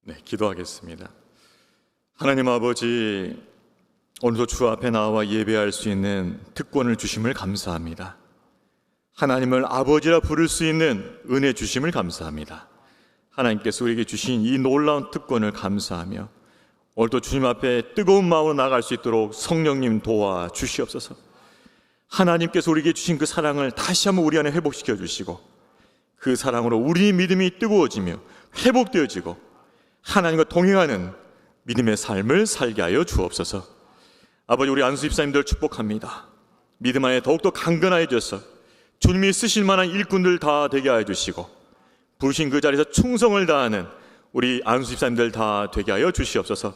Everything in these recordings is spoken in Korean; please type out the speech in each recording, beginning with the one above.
네, 기도하겠습니다. 하나님 아버지, 오늘도 주 앞에 나와 예배할 수 있는 특권을 주심을 감사합니다. 하나님을 아버지라 부를 수 있는 은혜 주심을 감사합니다. 하나님께서 우리에게 주신 이 놀라운 특권을 감사하며 오늘도 주님 앞에 뜨거운 마음으로 나아갈 수 있도록 성령님 도와 주시옵소서. 하나님께서 우리에게 주신 그 사랑을 다시 한번 우리 안에 회복시켜 주시고 그 사랑으로 우리 믿음이 뜨거워지며 회복되어지고 하나님과 동행하는 믿음의 삶을 살게 하여 주옵소서. 아버지, 우리 안수 집사님들 축복합니다. 믿음 안에 더욱더 강건하여져서 주님이 쓰실 만한 일꾼들 다 되게 하여 주시고 부르신 그 자리에서 충성을 다하는 우리 안수 집사님들 다 되게 하여 주시옵소서.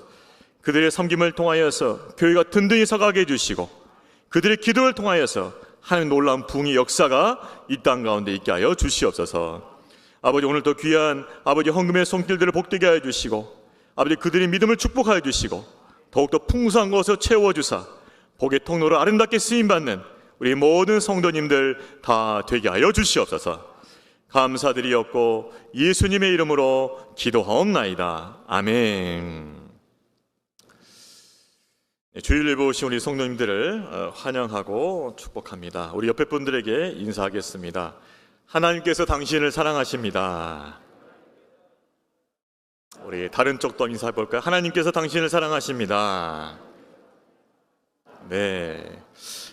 그들의 섬김을 통하여서 교회가 든든히 서가게 해주시고 그들의 기도를 통하여서 하나님 놀라운 부흥의 역사가 이 땅 가운데 있게 하여 주시옵소서. 아버지, 오늘도 귀한 아버지 헌금의 손길들을 복되게 하여 주시고 아버지 그들의 믿음을 축복하여 주시고 더욱더 풍성한 것을 채워주사 복의 통로로 아름답게 쓰임받는 우리 모든 성도님들 다 되게 하여 주시옵소서. 감사드리옵고 예수님의 이름으로 기도하옵나이다. 아멘. 주일 예배 오신 우리 성도님들을 환영하고 축복합니다. 우리 옆에 분들에게 인사하겠습니다. 하나님께서 당신을 사랑하십니다. 우리 다른 쪽도 인사해 볼까요? 하나님께서 당신을 사랑하십니다. 네,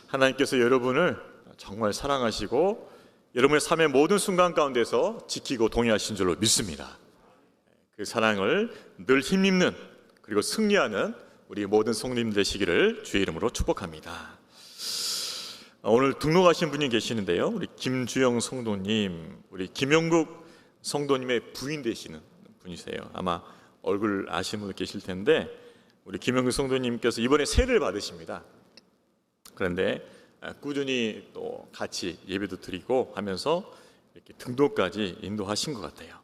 하나님께서 여러분을 정말 사랑하시고 여러분의 삶의 모든 순간 가운데서 지키고 동의하신 줄로 믿습니다. 그 사랑을 늘 힘입는 그리고 승리하는 우리 모든 성도님 되시기를 주의 이름으로 축복합니다. 오늘 등록하신 분이 계시는데요, 우리 김주영 성도님, 우리 김영국 성도님의 부인 되시는 분이세요. 아마 얼굴 아시는 분도 계실 텐데 우리 김영국 성도님께서 이번에 세례를 받으십니다. 그런데 꾸준히 또 같이 예배도 드리고 하면서 이렇게 등록까지 인도하신 것 같아요.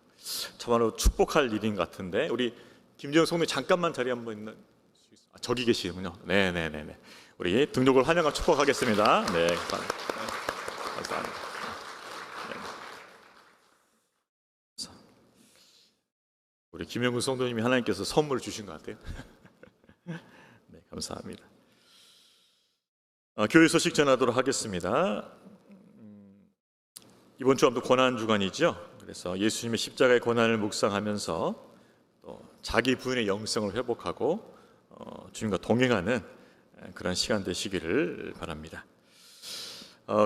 정말로 축복할 일인 것 같은데 우리 김주영 성도님 잠깐만 자리 한번 있는 저기 계시군요. 네네네네. 우리 등록을 환영하고 축복하겠습니다. 네, 감사합니다. 우리 김영구 성도님이 하나님께서 선물을 주신 것 같아요. 네, 감사합니다. 교회 소식 전하도록 하겠습니다. 이번 주 아무튼 고난 주간이죠. 그래서 예수님의 십자가의 고난을 묵상하면서 또 자기 부인의 영성을 회복하고 주님과 동행하는 그런 시간 되시기를 바랍니다.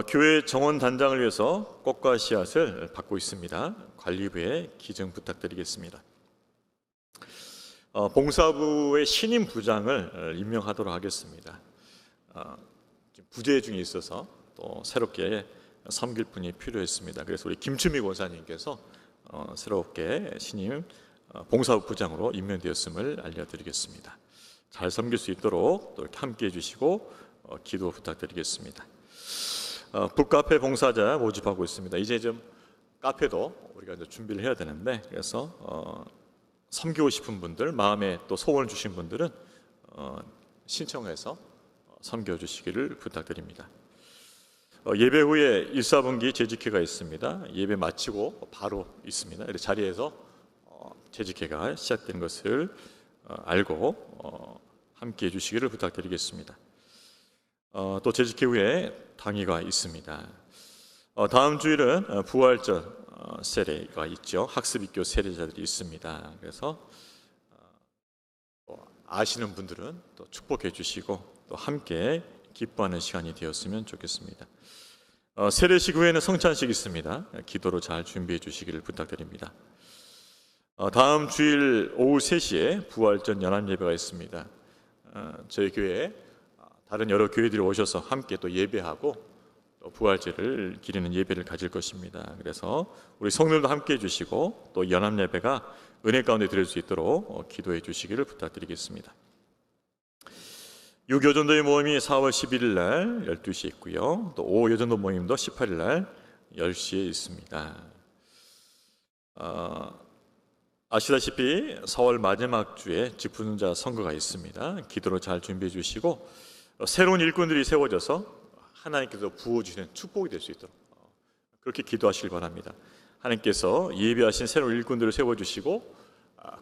교회 정원 단장을 위해서 꽃과 씨앗을 받고 있습니다. 관리부에 기증 부탁드리겠습니다. 봉사부의 신임 부장을 임명하도록 하겠습니다. 부재 중에 있어서 또 새롭게 섬길 분이 필요했습니다. 그래서 우리 김추미 권사님께서 새롭게 신임 봉사부 부장으로 임명되었음을 알려드리겠습니다. 잘 섬길 수 있도록 또 이렇게 함께 해주시고 기도 부탁드리겠습니다. 북카페 봉사자 모집하고 있습니다. 이제 좀 카페도 우리가 이제 준비를 해야 되는데 그래서 섬기고 싶은 분들, 마음에 또 소원을 주신 분들은 신청해서 섬겨주시기를 부탁드립니다. 예배 후에 1, 4분기 재직회가 있습니다. 예배 마치고 바로 있습니다. 이렇게 자리에서 재직회가 시작된 것을 알고 함께 해주시기를 부탁드리겠습니다. 또 재직회 후에 당의가 있습니다. 다음 주일은 부활절 세례가 있죠. 학습입교 세례자들이 있습니다. 그래서 아시는 분들은 또 축복해 주시고 또 함께 기뻐하는 시간이 되었으면 좋겠습니다. 세례식 후에는 성찬식이 있습니다. 기도로 잘 준비해 주시기를 부탁드립니다. 다음 주일 오후 3시에 부활절 연합예배가 있습니다. 저희 교회에 다른 여러 교회들이 오셔서 함께 또 예배하고 또 부활절을 기리는 예배를 가질 것입니다. 그래서 우리 성도들도 함께 해주시고 또 연합예배가 은혜 가운데 드릴 수 있도록 기도해 주시기를 부탁드리겠습니다. 유교전도의 모임이 4월 11일 날 12시에 있고요. 또 5 여전도 모임도 18일 날 10시에 있습니다. 아시다시피 4월 마지막 주에 직분자 선거가 있습니다. 기도로 잘 준비해 주시고 새로운 일꾼들이 세워져서 하나님께서 부어주시는 축복이 될 수 있도록 그렇게 기도하시길 바랍니다. 하나님께서 예비하신 새로운 일꾼들을 세워주시고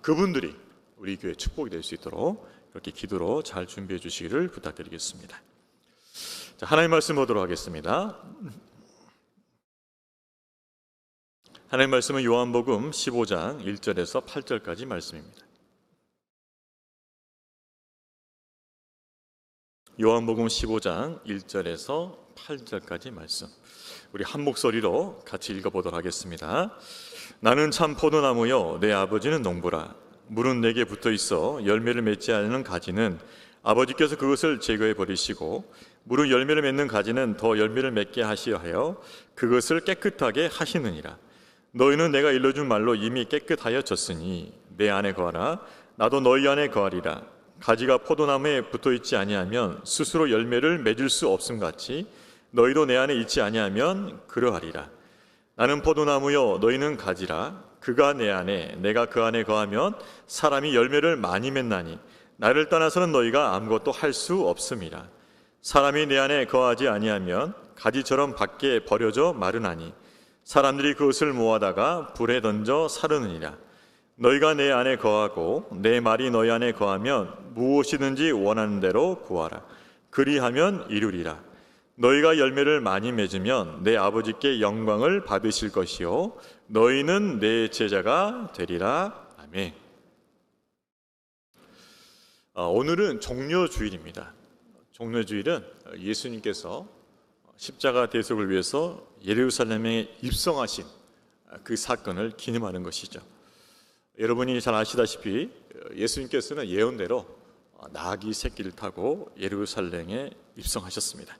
그분들이 우리 교회 축복이 될 수 있도록 그렇게 기도로 잘 준비해 주시기를 부탁드리겠습니다. 자, 하나님 말씀 보도록 하겠습니다. 하나님 말씀은 요한복음 15장 1절에서 8절까지 말씀입니다. 요한복음 15장 1절에서 8절까지 말씀, 우리 한 목소리로 같이 읽어보도록 하겠습니다. 나는 참 포도나무요 내 아버지는 농부라. 물은 내게 붙어 있어 열매를 맺지 않는 가지는 아버지께서 그것을 제거해 버리시고 물은 열매를 맺는 가지는 더 열매를 맺게 하시려 하여 그것을 깨끗하게 하시느니라. 너희는 내가 일러준 말로 이미 깨끗하여졌으니 내 안에 거하라. 나도 너희 안에 거하리라. 가지가 포도나무에 붙어 있지 아니하면 스스로 열매를 맺을 수 없음 같이 너희도 내 안에 있지 아니하면 그러하리라. 나는 포도나무요 너희는 가지라. 그가 내 안에 내가 그 안에 거하면 사람이 열매를 많이 맺나니 나를 떠나서는 너희가 아무것도 할 수 없음이라. 사람이 내 안에 거하지 아니하면 가지처럼 밖에 버려져 마르나니 사람들이 그것을 모아다가 불에 던져 사르느니라. 너희가 내 안에 거하고 내 말이 너희 안에 거하면 무엇이든지 원하는 대로 구하라. 그리하면 이루리라. 너희가 열매를 많이 맺으면 내 아버지께 영광을 받으실 것이요 너희는 내 제자가 되리라. 아멘. 오늘은 종려주일입니다. 종려주일은 예수님께서 십자가 대속을 위해서 예루살렘에 입성하신 그 사건을 기념하는 것이죠. 여러분이 잘 아시다시피 예수님께서는 예언대로 나귀 새끼를 타고 예루살렘에 입성하셨습니다.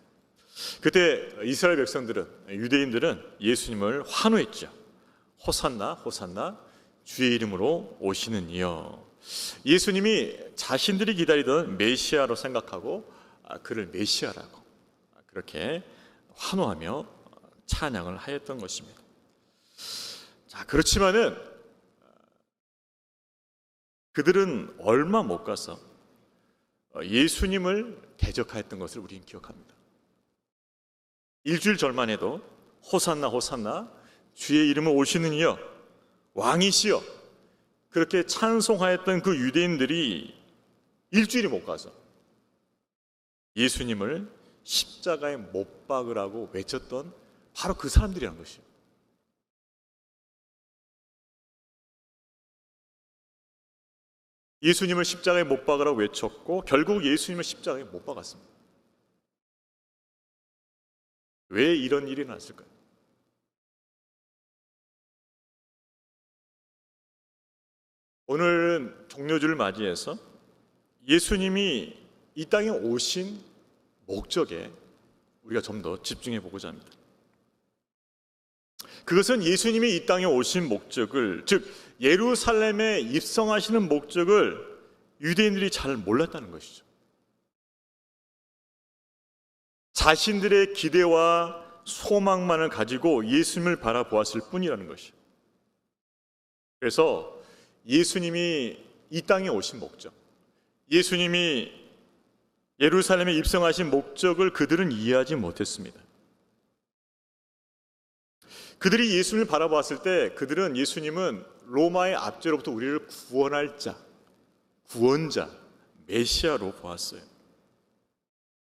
그때 이스라엘 백성들은, 유대인들은 예수님을 환호했죠. 호산나 호산나 주의 이름으로 오시는 이여. 예수님이 자신들이 기다리던 메시아로 생각하고 그를 메시아라고 그렇게 환호하며 찬양을 하였던 것입니다. 자, 그렇지만은 그들은 얼마 못 가서 예수님을 대적하였던 것을 우리는 기억합니다. 일주일 전만 해도 호산나 호산나 주의 이름을 오시는 이여 왕이시여 그렇게 찬송하였던 그 유대인들이 일주일이 못 가서 예수님을 십자가에 못 박으라고 외쳤던 바로 그 사람들이란 것이에요. 예수님을 십자가에 못 박으라고 외쳤고 결국 예수님을 십자가에 못 박았습니다. 왜 이런 일이 났을까요? 오늘은 종려주를 맞이해서 예수님이 이 땅에 오신 목적에 우리가 좀 더 집중해 보고자 합니다. 그것은 예수님이 이 땅에 오신 목적을, 즉 예루살렘에 입성하시는 목적을 유대인들이 잘 몰랐다는 것이죠. 자신들의 기대와 소망만을 가지고 예수님을 바라보았을 뿐이라는 것이죠. 그래서 예수님이 이 땅에 오신 목적, 예수님이 예루살렘에 입성하신 목적을 그들은 이해하지 못했습니다. 그들이 예수님을 바라보았을 때 그들은 예수님은 로마의 압제로부터 우리를 구원할 자, 구원자, 메시아로 보았어요.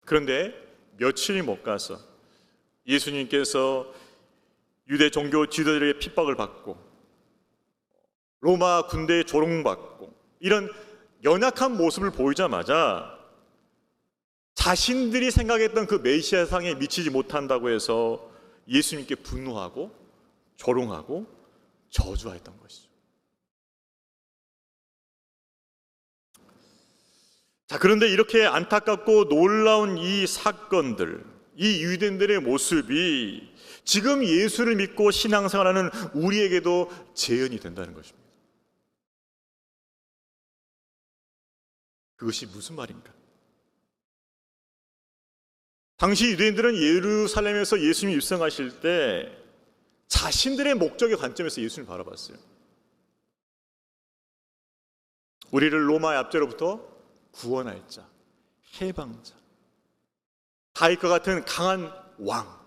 그런데 며칠이 못 가서 예수님께서 유대 종교 지도자들에게 핍박을 받고 로마 군대에 조롱받고 이런 연약한 모습을 보이자마자 자신들이 생각했던 그 메시아상에 미치지 못한다고 해서 예수님께 분노하고 조롱하고 저주하였던 것이죠. 자, 그런데 이렇게 안타깝고 놀라운 이 사건들, 이 유대인들의 모습이 지금 예수를 믿고 신앙생활하는 우리에게도 재현이 된다는 것입니다. 그것이 무슨 말인가? 당시 유대인들은 예루살렘에서 예수님이 입성하실 때 자신들의 목적의 관점에서 예수님을 바라봤어요. 우리를 로마의 압제로부터 구원할 자, 해방자, 다윗과 같은 강한 왕,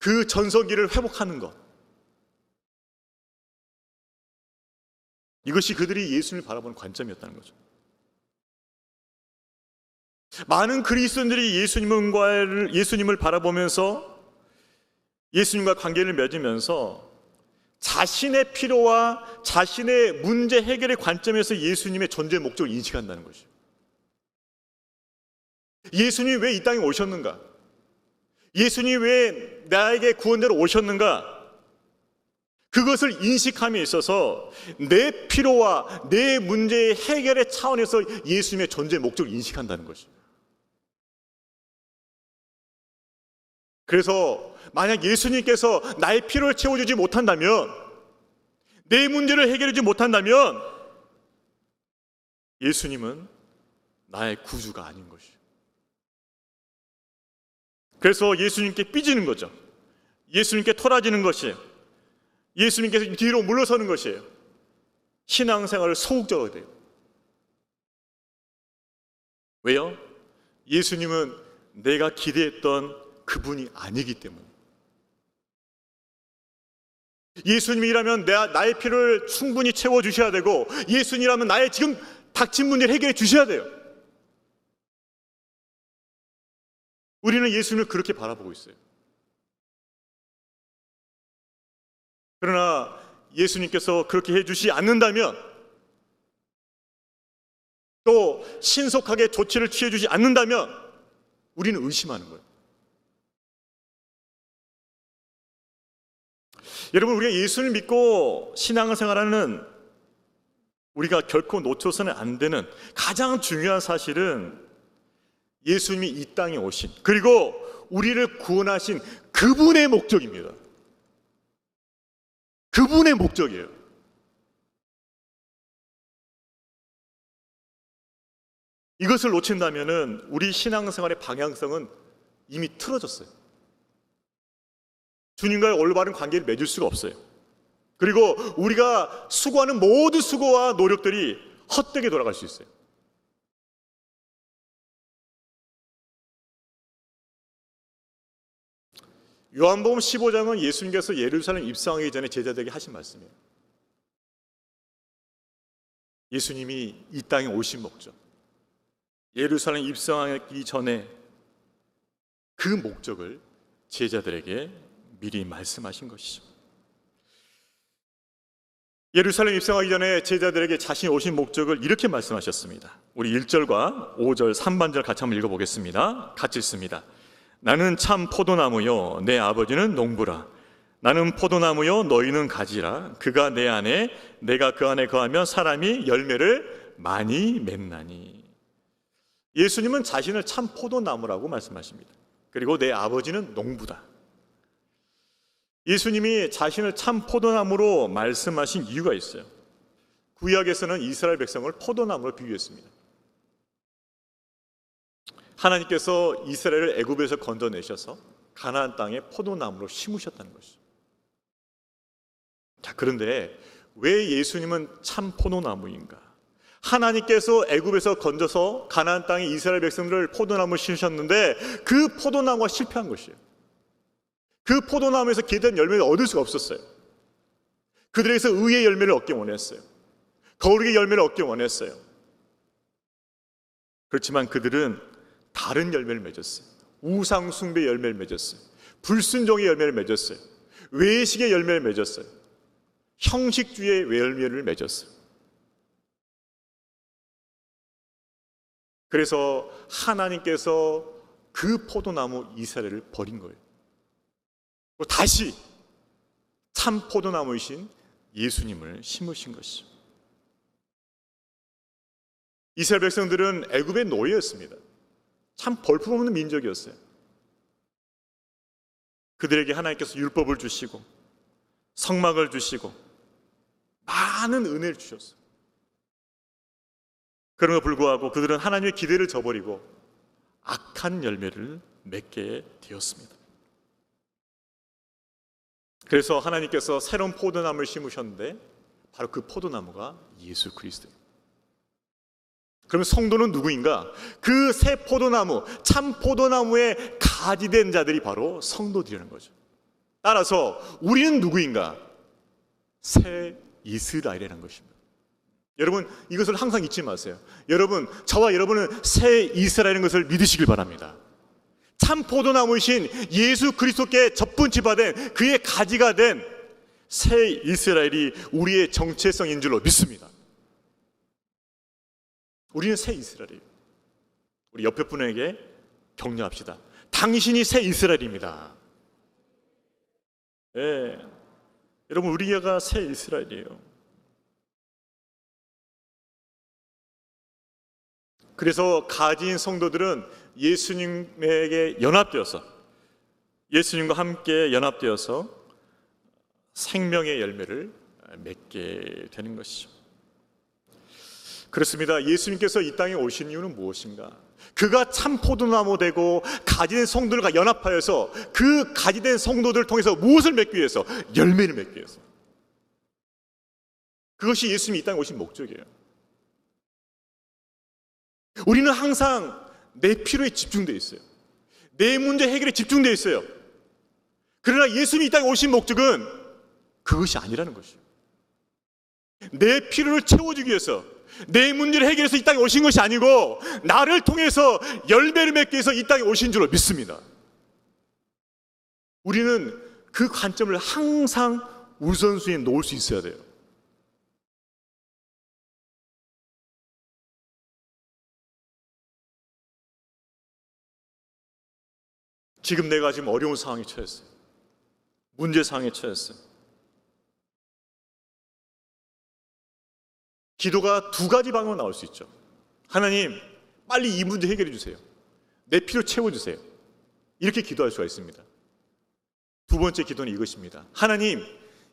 그 전성기를 회복하는 것, 이것이 그들이 예수님을 바라보는 관점이었다는 거죠. 많은 그리스도인들이 예수님을 바라보면서 예수님과 관계를 맺으면서 자신의 필요와 자신의 문제 해결의 관점에서 예수님의 존재 목적을 인식한다는 것이죠. 예수님이 왜 이 땅에 오셨는가? 예수님이 왜 나에게 구원대로 오셨는가? 그것을 인식함에 있어서 내 필요와 내 문제의 해결의 차원에서 예수님의 존재 목적을 인식한다는 것이죠. 그래서 만약 예수님께서 나의 필요를 채워주지 못한다면, 내 문제를 해결하지 못한다면 예수님은 나의 구주가 아닌 것이에요. 그래서 예수님께 삐지는 거죠. 예수님께 토라지는 것이에요. 예수님께서 뒤로 물러서는 것이에요. 신앙생활을 소극적으로 돼요. 왜요? 예수님은 내가 기대했던 그분이 아니기 때문에. 예수님이라면 나의 필요를 충분히 채워주셔야 되고, 예수님이라면 나의 지금 닥친 문제를 해결해 주셔야 돼요. 우리는 예수님을 그렇게 바라보고 있어요. 그러나 예수님께서 그렇게 해주시지 않는다면, 또 신속하게 조치를 취해주지 않는다면 우리는 의심하는 거예요. 여러분, 우리가 예수를 믿고 신앙생활하는 우리가 결코 놓쳐서는 안 되는 가장 중요한 사실은 예수님이 이 땅에 오신, 그리고 우리를 구원하신 그분의 목적입니다. 그분의 목적이에요. 이것을 놓친다면 우리 신앙생활의 방향성은 이미 틀어졌어요. 주님과의 올바른 관계를 맺을 수가 없어요. 그리고 우리가 수고하는 모든 수고와 노력들이 헛되게 돌아갈 수 있어요. 요한복음 15장은 예수님께서 예루살렘 입성하기 전에 제자들에게 하신 말씀이에요. 예수님이 이 땅에 오신 목적, 예루살렘 입성하기 전에 그 목적을 제자들에게 미리 말씀하신 것이죠. 예루살렘 입성하기 전에 제자들에게 자신이 오신 목적을 이렇게 말씀하셨습니다. 우리 1절과 5절 3반절 같이 한번 읽어보겠습니다. 같이 읽습니다. 나는 참 포도나무요 내 아버지는 농부라. 나는 포도나무요 너희는 가지라. 그가 내 안에 내가 그 안에 거하면 사람이 열매를 많이 맺나니. 예수님은 자신을 참 포도나무라고 말씀하십니다. 그리고 내 아버지는 농부다. 예수님이 자신을 참 포도나무로 말씀하신 이유가 있어요. 구약에서는 이스라엘 백성을 포도나무로 비유했습니다. 하나님께서 이스라엘을 애굽에서 건져내셔서 가나안 땅에 포도나무로 심으셨다는 것이죠. 자, 그런데 왜 예수님은 참 포도나무인가? 하나님께서 애굽에서 건져서 가나안 땅에 이스라엘 백성들을 포도나무로 심으셨는데 그 포도나무가 실패한 것이에요. 그 포도나무에서 기대한 열매를 얻을 수가 없었어요. 그들에게서 의의 열매를 얻기 원했어요. 거룩의 열매를 얻기 원했어요. 그렇지만 그들은 다른 열매를 맺었어요. 우상 숭배의 열매를 맺었어요. 불순종의 열매를 맺었어요. 외식의 열매를 맺었어요. 형식주의의 열매를 맺었어요. 그래서 하나님께서 그 포도나무 이스라엘을 버린 거예요. 다시 참 포도나무이신 예수님을 심으신 것이죠. 이스라엘 백성들은 애굽의 노예였습니다. 참 볼품없는 민족이었어요. 그들에게 하나님께서 율법을 주시고 성막을 주시고 많은 은혜를 주셨어요. 그럼에도 불구하고 그들은 하나님의 기대를 저버리고 악한 열매를 맺게 되었습니다. 그래서 하나님께서 새로운 포도나무를 심으셨는데 바로 그 포도나무가 예수 그리스도예요. 그러면 성도는 누구인가? 그 새 포도나무, 참 포도나무에 가지된 자들이 바로 성도들이라는 거죠. 따라서 우리는 누구인가? 새 이스라엘이라는 것입니다. 여러분, 이것을 항상 잊지 마세요. 여러분, 저와 여러분은 새 이스라엘인 것을 믿으시길 바랍니다. 참 포도나무이신 예수 그리스도께 접붙임받은 그의 가지가 된 새 이스라엘이 우리의 정체성인 줄로 믿습니다. 우리는 새 이스라엘이에요. 우리 옆에 분에게 격려합시다. 당신이 새 이스라엘입니다. 네. 여러분, 우리가 새 이스라엘이에요. 그래서 가지인 성도들은 예수님에게 연합되어서, 예수님과 함께 연합되어서 생명의 열매를 맺게 되는 것이죠. 그렇습니다. 예수님께서 이 땅에 오신 이유는 무엇인가? 그가 참 포도나무 되고 가지된 성도들과 연합하여서 그 가지된 성도들을 통해서 무엇을 맺기 위해서? 열매를 맺기 위해서. 그것이 예수님이 이 땅에 오신 목적이에요. 우리는 항상 내 필요에 집중되어 있어요. 내 문제 해결에 집중되어 있어요. 그러나 예수님이 이 땅에 오신 목적은 그것이 아니라는 것이에요. 내 필요를 채워주기 위해서, 내 문제를 해결해서 이 땅에 오신 것이 아니고 나를 통해서 열매를 맺기 위해서 이 땅에 오신 줄로 믿습니다. 우리는 그 관점을 항상 우선순위에 놓을 수 있어야 돼요. 지금 내가 지금 어려운 상황에 처했어요. 문제 상황에 처했어요. 기도가 두 가지 방법으로 나올 수 있죠. 하나님, 빨리 이 문제 해결해 주세요. 내 필요 채워주세요. 이렇게 기도할 수가 있습니다. 두 번째 기도는 이것입니다. 하나님,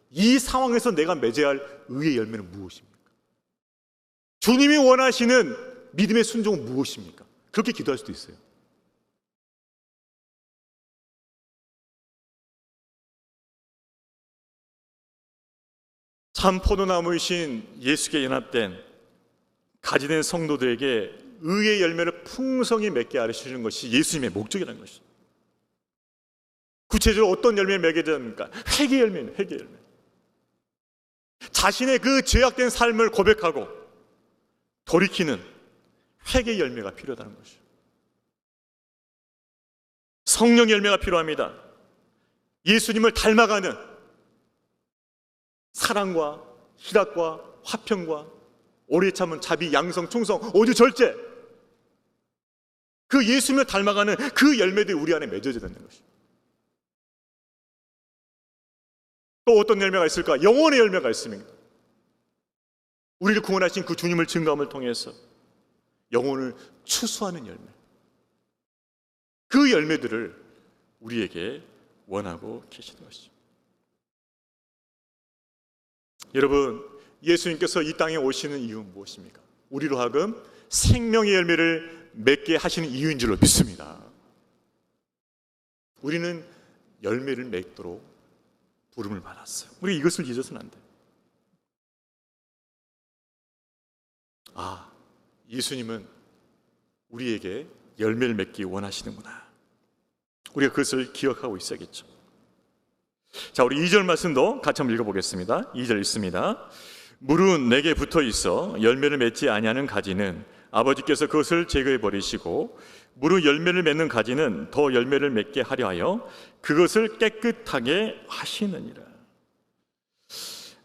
이 상황에서 내가 맺어야 할 의의 열매는 무엇입니까? 주님이 원하시는 믿음의 순종은 무엇입니까? 그렇게 기도할 수도 있어요. 참 포도나무이신 예수께 연합된 가지된 성도들에게 의의 열매를 풍성히 맺게 하시는 것이 예수님의 목적이라는 것이죠. 구체적으로 어떤 열매를 맺게 됩니까? 회개 열매는 회개 열매. 자신의 그 죄악된 삶을 고백하고 돌이키는 회개 열매가 필요하다는 것이죠. 성령 열매가 필요합니다. 예수님을 닮아가는 사랑과 희락과 화평과 오래 참은 자비, 양성, 충성, 오주, 절제, 그 예수님을 닮아가는 그 열매들이 우리 안에 맺어져야 되는 것입니다. 또 어떤 열매가 있을까? 영혼의 열매가 있습니다. 우리를 구원하신 그 주님을 증거함을 통해서 영혼을 추수하는 열매, 그 열매들을 우리에게 원하고 계시는 것이죠. 여러분, 예수님께서 이 땅에 오시는 이유는 무엇입니까? 우리로 하여금 생명의 열매를 맺게 하시는 이유인 줄로 믿습니다. 우리는 열매를 맺도록 부름을 받았어요. 우리 이것을 잊어서는 안 돼요. 아, 예수님은 우리에게 열매를 맺기 원하시는구나. 우리가 그것을 기억하고 있어야겠죠. 자, 우리 2절 말씀도 같이 한번 읽어보겠습니다. 2절 읽습니다. 물은 내게 붙어 있어 열매를 맺지 아니하는 가지는 아버지께서 그것을 제거해 버리시고 무릇 열매를 맺는 가지는 더 열매를 맺게 하려 하여 그것을 깨끗하게 하시느니라.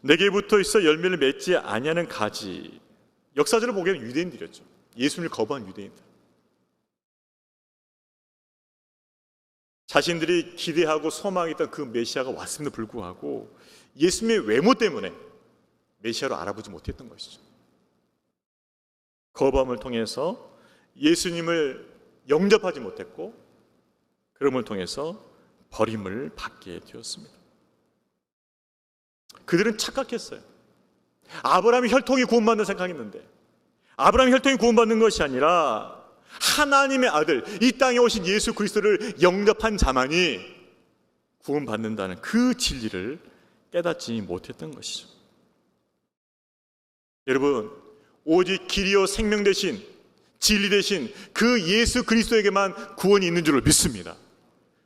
내게 붙어 있어 열매를 맺지 아니하는 가지, 역사적으로 보기에는 유대인들이었죠. 예수님을 거부한 유대인들. 자신들이 기대하고 소망했던 그 메시아가 왔음에도 불구하고 예수님의 외모 때문에 메시아로 알아보지 못했던 것이죠. 거부함을 통해서 예수님을 영접하지 못했고, 그럼을 통해서 버림을 받게 되었습니다. 그들은 착각했어요. 아브라함이 혈통이 구원받는 생각했는데, 아브라함이 혈통이 구원받는 것이 아니라 하나님의 아들, 이 땅에 오신 예수 그리스도를 영접한 자만이 구원받는다는 그 진리를 깨닫지 못했던 것이죠. 여러분, 오직 길이요 생명 되신, 진리 되신 그 예수 그리스도에게만 구원이 있는 줄을 믿습니다.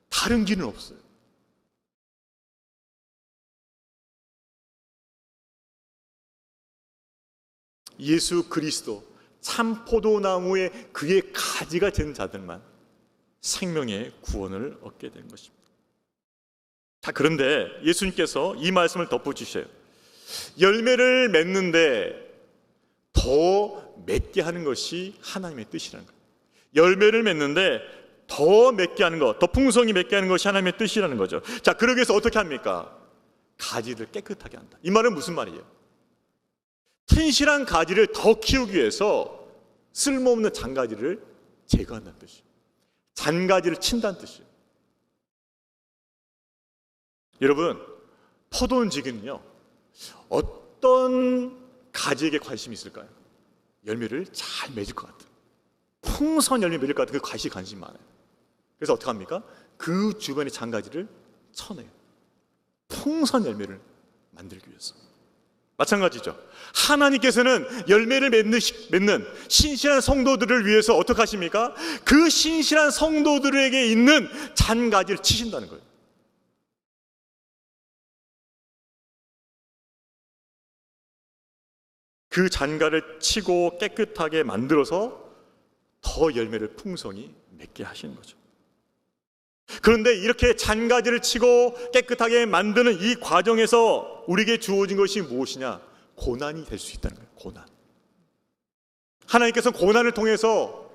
다른 길은 없어요. 예수 그리스도 참 포도나무의 그의 가지가 된 자들만 생명의 구원을 얻게 되는 것입니다. 자, 그런데 예수님께서 이 말씀을 덧붙이셔요. 열매를 맺는데 더 맺게 하는 것이 하나님의 뜻이라는 거예요. 열매를 맺는데 더 맺게 하는 것, 더 풍성히 맺게 하는 것이 하나님의 뜻이라는 거죠. 자, 그러기 위해서 어떻게 합니까? 가지를 깨끗하게 한다. 이 말은 무슨 말이에요? 튼실한 가지를 더 키우기 위해서 쓸모없는 잔가지를 제거한다는 뜻이에요. 잔가지를 친다는 뜻이에요. 여러분, 포도원지기는요, 어떤 가지에게 관심이 있을까요? 열매를 잘 맺을 것 같은, 풍성한 열매 맺을 것 같은 그 가지에 관심이 많아요. 그래서 어떻게 합니까? 그 주변의 잔가지를 쳐내요. 풍성한 열매를 만들기 위해서. 마찬가지죠. 하나님께서는 열매를 맺는 신실한 성도들을 위해서 어떻게 하십니까? 그 신실한 성도들에게 있는 잔가지를 치신다는 거예요. 그 잔가를 치고 깨끗하게 만들어서 더 열매를 풍성히 맺게 하시는 거죠. 그런데 이렇게 잔가지를 치고 깨끗하게 만드는 이 과정에서 우리에게 주어진 것이 무엇이냐? 고난이 될 수 있다는 거예요. 고난. 하나님께서 고난을 통해서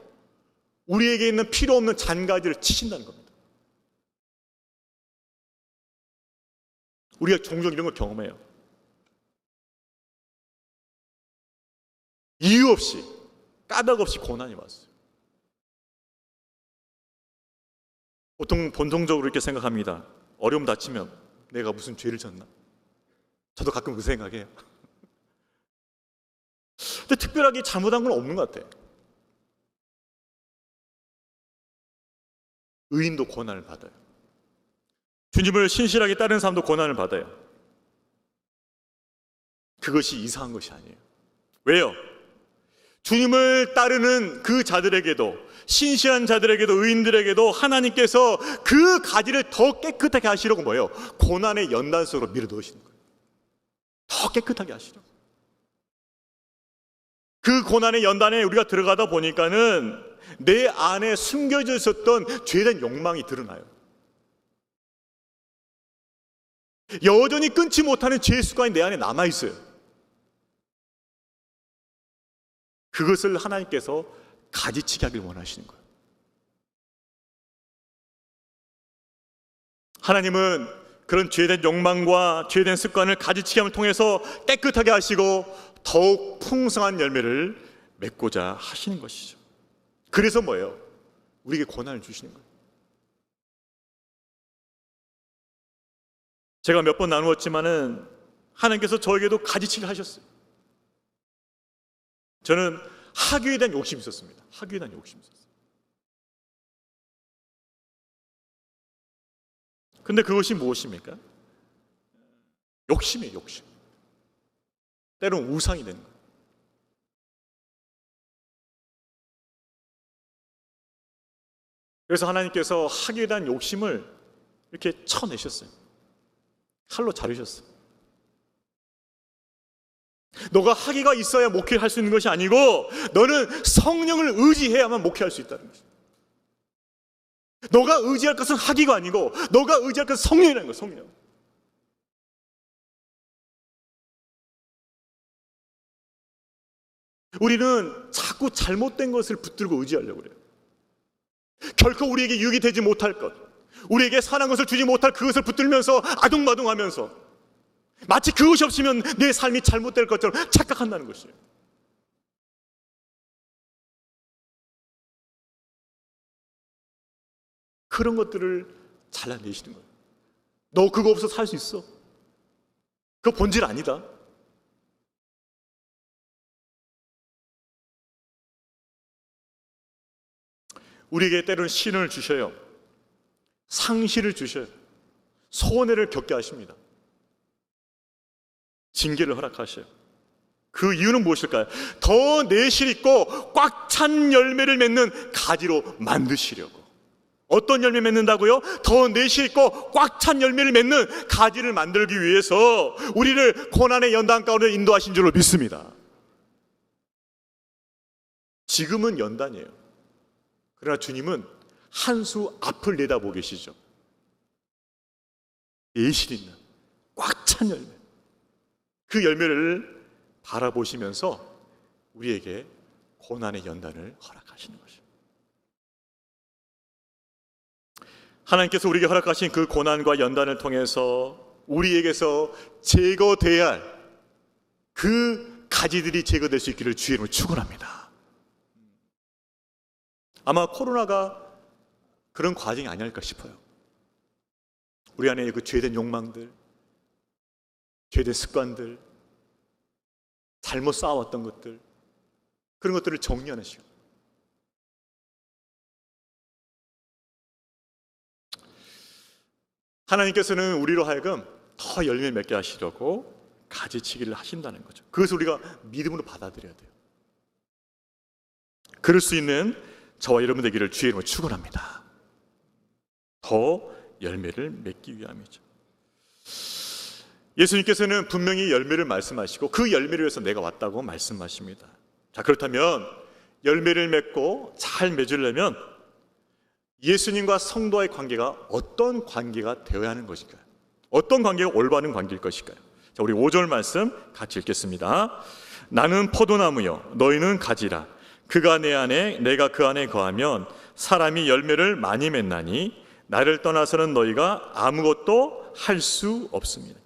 우리에게 있는 필요 없는 잔가지를 치신다는 겁니다. 우리가 종종 이런 걸 경험해요. 이유 없이, 까닭 없이 고난이 왔어요. 보통 본성적으로 이렇게 생각합니다. 어려움 닥치면 내가 무슨 죄를 졌나? 저도 가끔 그 생각해요. 근데 특별하게 잘못한 건 없는 것 같아요. 의인도 고난을 받아요. 주님을 신실하게 따르는 사람도 고난을 받아요. 그것이 이상한 것이 아니에요. 왜요? 주님을 따르는 그 자들에게도, 신실한 자들에게도, 의인들에게도 하나님께서 그 가지를 더 깨끗하게 하시려고 뭐예요? 고난의 연단 속으로 밀어 넣으시는 거예요. 더 깨끗하게 하시려고. 그 고난의 연단에 우리가 들어가다 보니까는 내 안에 숨겨져 있었던 죄에 대한 욕망이 드러나요. 여전히 끊지 못하는 죄의 습관이 내 안에 남아있어요. 그것을 하나님께서 가지치게 하길 원하시는 거예요. 하나님은 그런 죄에 대한 욕망과 죄에 대한 습관을 가지치게 함을 통해서 깨끗하게 하시고 더욱 풍성한 열매를 맺고자 하시는 것이죠. 그래서 뭐예요? 우리에게 고난을 주시는 거예요. 제가 몇 번 나누었지만은 하나님께서 저에게도 가지치게 하셨어요. 저는 학위에 대한 욕심이 있었습니다. 학위에 대한 욕심이 있었어요. 근데 그것이 무엇입니까? 욕심이에요, 욕심. 때로는 우상이 되는 거예요. 그래서 하나님께서 학위에 대한 욕심을 이렇게 쳐내셨어요. 칼로 자르셨어요. 너가 학위가 있어야 목회를 할 수 있는 것이 아니고 너는 성령을 의지해야만 목회할 수 있다는 것이죠. 너가 의지할 것은 학위가 아니고 너가 의지할 것은 성령이라는 거예요. 성령. 우리는 자꾸 잘못된 것을 붙들고 의지하려고 그래요. 결코 우리에게 유익이 되지 못할 것, 우리에게 선한 것을 주지 못할 그것을 붙들면서 아둥바둥하면서 마치 그것이 없으면 내 삶이 잘못될 것처럼 착각한다는 것이에요. 그런 것들을 잘라내시는 거예요. 너 그거 없어 살 수 있어. 그거 본질 아니다. 우리에게 때로는 시련을 주셔요. 상실을 주셔요. 손해를 겪게 하십니다. 징계를 허락하셔요. 그 이유는 무엇일까요? 더 내실 있고 꽉 찬 열매를 맺는 가지로 만드시려고. 어떤 열매 맺는다고요? 더 내실 있고 꽉 찬 열매를 맺는 가지를 만들기 위해서 우리를 고난의 연단 가운데 인도하신 줄로 믿습니다. 지금은 연단이에요. 그러나 주님은 한 수 앞을 내다보고 계시죠. 내실 있는 꽉 찬 열매, 그 열매를 바라보시면서 우리에게 고난의 연단을 허락하시는 것이죠. 하나님께서 우리에게 허락하신 그 고난과 연단을 통해서 우리에게서 제거돼야 할 그 가지들이 제거될 수 있기를 주의 이름으로 축원합니다. 아마 코로나가 그런 과정이 아닐까 싶어요. 우리 안에 그 죄된 욕망들, 죄된 습관들, 잘못 쌓아왔던 것들, 그런 것들을 정리하는 시간. 하나님께서는 우리로 하여금 더 열매 맺게 하시려고 가지치기를 하신다는 거죠. 그것을 우리가 믿음으로 받아들여야 돼요. 그럴 수 있는 저와 여러분 되기를 주의 이름으로 축원합니다. 더 열매를 맺기 위함이죠. 예수님께서는 분명히 열매를 말씀하시고 그 열매를 위해서 내가 왔다고 말씀하십니다. 자, 그렇다면 열매를 맺고 잘 맺으려면 예수님과 성도와의 관계가 어떤 관계가 되어야 하는 것일까요? 어떤 관계가 올바른 관계일 것일까요? 자, 우리 5절 말씀 같이 읽겠습니다. 나는 포도나무요 너희는 가지라. 그가 내 안에 내가 그 안에 거하면 사람이 열매를 많이 맺나니 나를 떠나서는 너희가 아무것도 할 수 없습니다.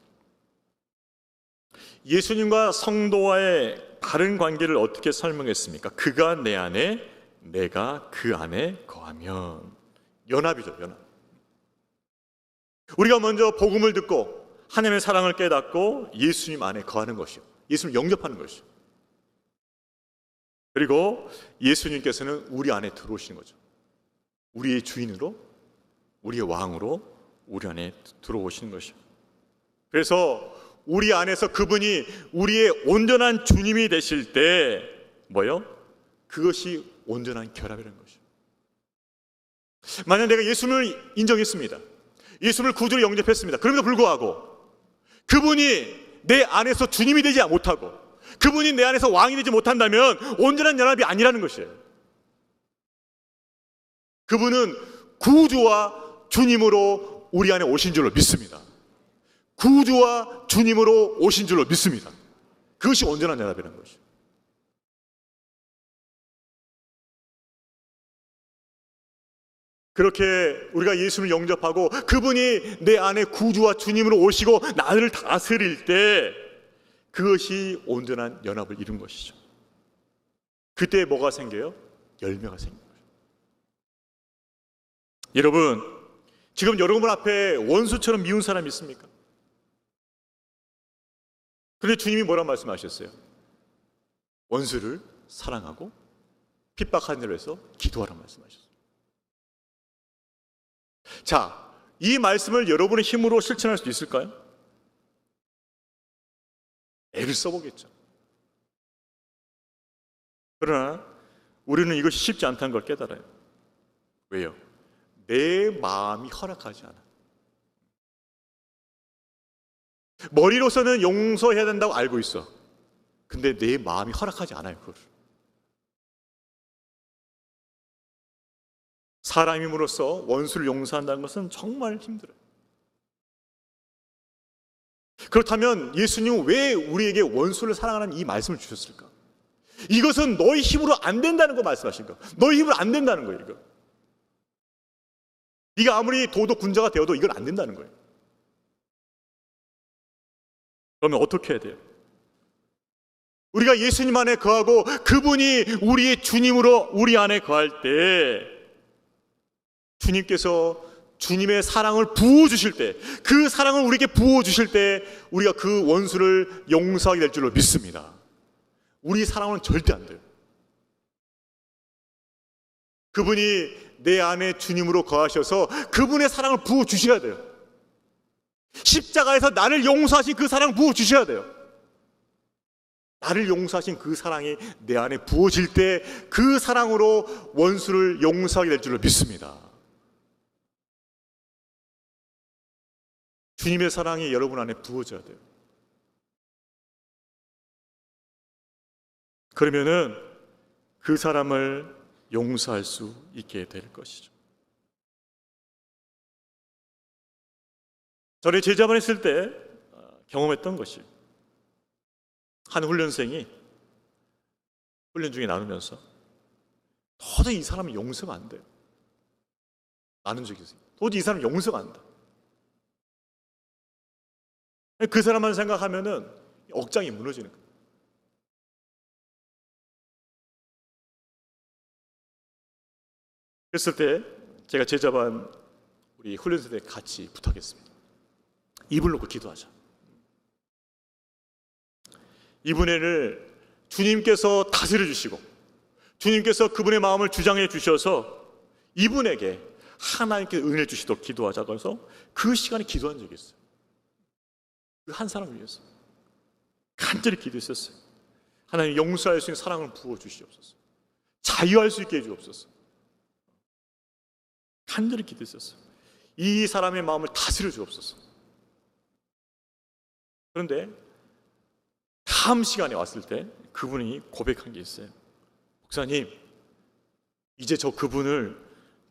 예수님과 성도와의 바른 관계를 어떻게 설명했습니까? 그가 내 안에 내가 그 안에 거하면. 연합이죠, 연합. 우리가 먼저 복음을 듣고 하나님의 사랑을 깨닫고 예수님 안에 거하는 것이요, 예수님을 영접하는 것이요. 그리고 예수님께서는 우리 안에 들어오시는 거죠. 우리의 주인으로, 우리의 왕으로 우리 안에 들어오시는 것이요. 그래서 우리 안에서 그분이 우리의 온전한 주님이 되실 때 뭐요? 그것이 온전한 결합이라는 것이요. 만약 내가 예수님을 인정했습니다, 예수님을 구주로 영접했습니다. 그럼에도 불구하고 그분이 내 안에서 주님이 되지 못하고 그분이 내 안에서 왕이 되지 못한다면 온전한 연합이 아니라는 것이에요. 그분은 구주와 주님으로 우리 안에 오신 줄로 믿습니다. 구주와 주님으로 오신 줄로 믿습니다. 그것이 온전한 연합이라는 것이에요. 그렇게 우리가 예수를 영접하고 그분이 내 안에 구주와 주님으로 오시고 나를 다스릴 때 그것이 온전한 연합을 이룬 것이죠. 그때 뭐가 생겨요? 열매가 생겨요. 여러분, 지금 여러분 앞에 원수처럼 미운 사람이 있습니까? 그런데 주님이 뭐라고 말씀하셨어요? 원수를 사랑하고 핍박하는 일을 해서 기도하라고 말씀하셨어요. 자, 이 말씀을 여러분의 힘으로 실천할 수 있을까요? 애를 써보겠죠. 그러나 우리는 이것이 쉽지 않다는 걸 깨달아요. 왜요? 내 마음이 허락하지 않아. 머리로서는 용서해야 된다고 알고 있어. 근데 내 마음이 허락하지 않아요, 그걸. 사람임으로써 원수를 용서한다는 것은 정말 힘들어요. 그렇다면 예수님은 왜 우리에게 원수를 사랑하는 이 말씀을 주셨을까? 이것은 너희 힘으로 안 된다는 거 말씀하신 거. 너희 힘으로 안 된다는 거예요, 이거. 네가 아무리 도덕 군자가 되어도 이건 안 된다는 거예요. 그러면 어떻게 해야 돼요? 우리가 예수님 안에 거하고 그분이 우리의 주님으로 우리 안에 거할 때 주님께서 주님의 사랑을 부어주실 때, 그 사랑을 우리에게 부어주실 때 우리가 그 원수를 용서하게 될 줄로 믿습니다. 우리 사랑은 절대 안 돼요. 그분이 내 안에 주님으로 거하셔서 그분의 사랑을 부어주셔야 돼요. 십자가에서 나를 용서하신 그 사랑을 부어주셔야 돼요. 나를 용서하신 그 사랑이 내 안에 부어질 때 그 사랑으로 원수를 용서하게 될 줄로 믿습니다. 주님의 사랑이 여러분 안에 부어져야 돼요. 그러면은 그 사람을 용서할 수 있게 될 것이죠. 전에 제자반 했을 때 경험했던 것이, 한 훈련생이 훈련 중에 나누면서 도저히 이 사람은 용서가 안 돼요. 나눈 적이 있어요. 도저히 이 사람은 용서가 안 돼. 그 사람만 생각하면은 억장이 무너지는 거예요. 그랬을 때 제가 제자반 우리 훈련생에 같이 부탁했습니다. 입을 놓고 기도하자. 이분을 주님께서 다스려 주시고 주님께서 그분의 마음을 주장해 주셔서 이분에게 하나님께 은혜를 주시도록 기도하자. 그래서 그 시간에 기도한 적이 있어요. 그 한 사람을 위해서 간절히 기도했었어요. 하나님, 용서할 수 있는 사랑을 부어주시옵소서. 자유할 수 있게 해주옵소서. 간절히 기도했었어요. 이 사람의 마음을 다스려 주옵소서. 그런데 다음 시간에 왔을 때 그분이 고백한 게 있어요. 목사님, 이제 저 그분을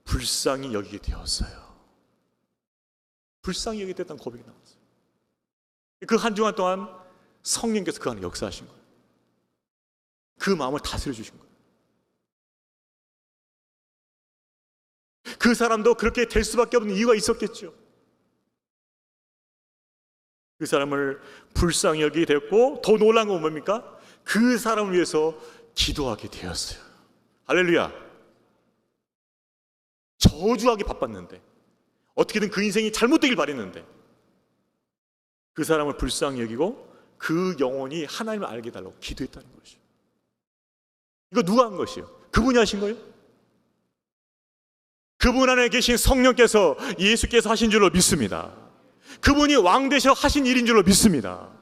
불쌍히 여기게 되었어요. 불쌍히 여기게 됐다는 고백이 나왔어요. 그 한 주간 동안 성령께서 그 안에 역사하신 거예요. 그 마음을 다스려 주신 거예요. 그 사람도 그렇게 될 수밖에 없는 이유가 있었겠죠. 그 사람을 불쌍히 여기게 됐고, 더 놀라운 건 뭡니까? 그 사람을 위해서 기도하게 되었어요. 할렐루야. 저주하기 바빴는데, 어떻게든 그 인생이 잘못되길 바랬는데, 그 사람을 불쌍히 여기고 그 영혼이 하나님을 알게 해달라고 기도했다는 것이죠. 이거 누가 한 것이에요? 그분이 하신 거예요? 그분 안에 계신 성령께서, 예수께서 하신 줄로 믿습니다. 그분이 왕 되셔 하신 일인 줄로 믿습니다.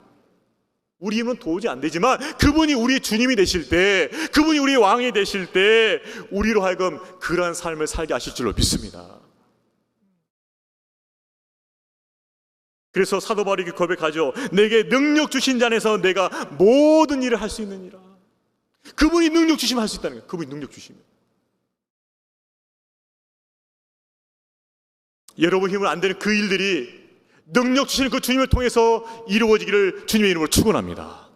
우리 힘은 도저히 안 되지만 그분이 우리 주님이 되실 때, 그분이 우리 왕이 되실 때 우리로 하여금 그러한 삶을 살게 하실 줄로 믿습니다. 그래서 사도 바울이 고백하죠. 내게 능력 주신 자 안에서 내가 모든 일을 할 수 있느니라. 그분이 능력 주시면 할 수 있다는 거예요. 그분이 능력 주시면. 여러분 힘을 안 되는 그 일들이 능력 주시는 그 주님을 통해서 이루어지기를 주님의 이름으로 축원합니다.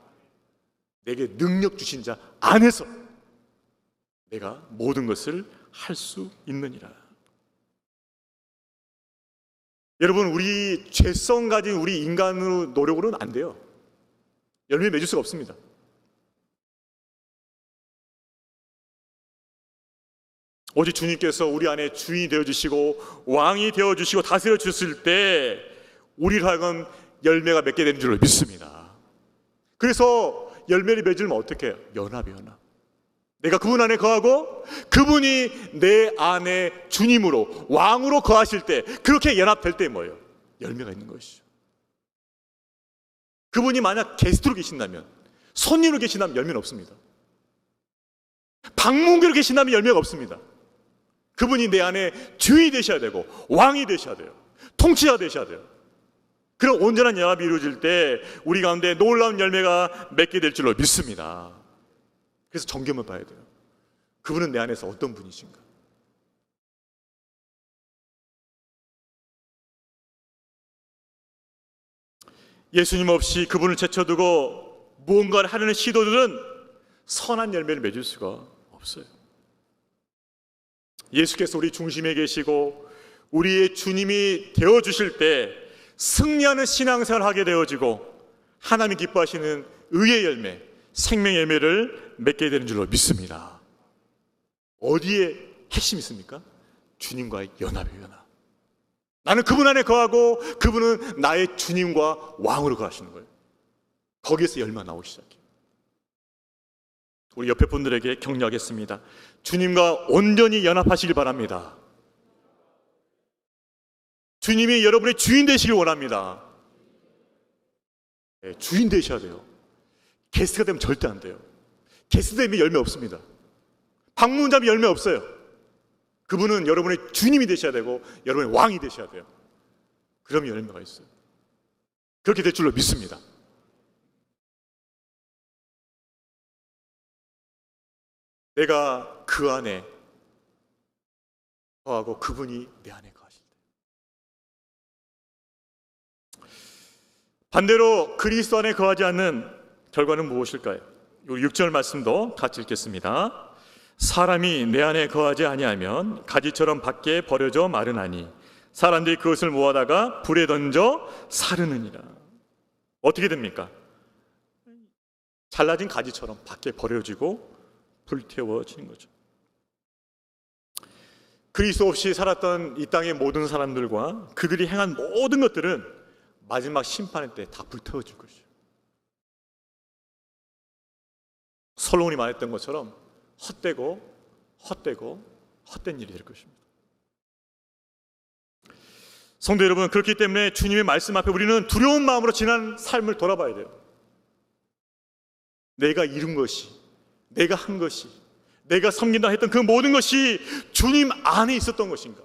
내게 능력 주신 자 안에서 내가 모든 것을 할 수 있느니라. 여러분, 우리 죄성 가진 우리 인간의 노력으로는 안 돼요. 열매 맺을 수가 없습니다. 오직 주님께서 우리 안에 주인이 되어주시고 왕이 되어주시고 다스려 주실 때 우리를 하여금 열매가 맺게 되는 줄로 믿습니다. 그래서 열매를 맺으면 어떻게 해요? 연합이에요. 내가 그분 안에 거하고 그분이 내 안에 주님으로 왕으로 거하실 때, 그렇게 연합될 때 뭐예요? 열매가 있는 것이죠. 그분이 만약 게스트로 계신다면, 손님으로 계신다면 열매는 없습니다. 방문객으로 계신다면 열매가 없습니다. 그분이 내 안에 주인이 되셔야 되고 왕이 되셔야 돼요. 통치자 되셔야 돼요. 그런 온전한 연합이 이루어질 때 우리 가운데 놀라운 열매가 맺게 될 줄로 믿습니다. 그래서 점검을 봐야 돼요. 그분은 내 안에서 어떤 분이신가? 예수님 없이 그분을 제쳐두고 무언가를 하려는 시도들은 선한 열매를 맺을 수가 없어요. 예수께서 우리 중심에 계시고 우리의 주님이 되어주실 때 승리하는 신앙생활을 하게 되어지고 하나님이 기뻐하시는 의의 열매, 생명의 열매를 맺게 되는 줄로 믿습니다. 어디에 핵심이 있습니까? 주님과의 연합이에요. 연합. 나는 그분 안에 거하고 그분은 나의 주님과 왕으로 거하시는 거예요. 거기에서 열매가 나오기 시작해요. 우리 옆에 분들에게 격려하겠습니다. 주님과 온전히 연합하시길 바랍니다. 주님이 여러분의 주인 되시길 원합니다. 네, 주인 되셔야 돼요. 게스트가 되면 절대 안 돼요. 게스트 되면 열매 없습니다. 방문자면 열매 없어요. 그분은 여러분의 주님이 되셔야 되고 여러분의 왕이 되셔야 돼요. 그러면 열매가 있어요. 그렇게 될 줄로 믿습니다. 네, 내가 그 안에 거하고 그분이 내 안에 거하실 때, 반대로 그리스도 안에 거하지 않는 결과는 무엇일까요? 6절 말씀도 같이 읽겠습니다. 사람이 내 안에 거하지 아니하면 가지처럼 밖에 버려져 마르나니 사람들이 그것을 모아다가 불에 던져 사르느니라. 어떻게 됩니까? 잘라진 가지처럼 밖에 버려지고 불태워지는 거죠. 그리스도 없이 살았던 이 땅의 모든 사람들과 그들이 행한 모든 것들은 마지막 심판의 때 다 불태워질 것이죠. 솔로몬이 말했던 것처럼 헛되고 헛된 일이 될 것입니다. 성도 여러분, 그렇기 때문에 주님의 말씀 앞에 우리는 두려운 마음으로 지난 삶을 돌아봐야 돼요. 내가 이룬 것이, 내가 한 것이, 내가 섬긴다 했던 그 모든 것이 주님 안에 있었던 것인가?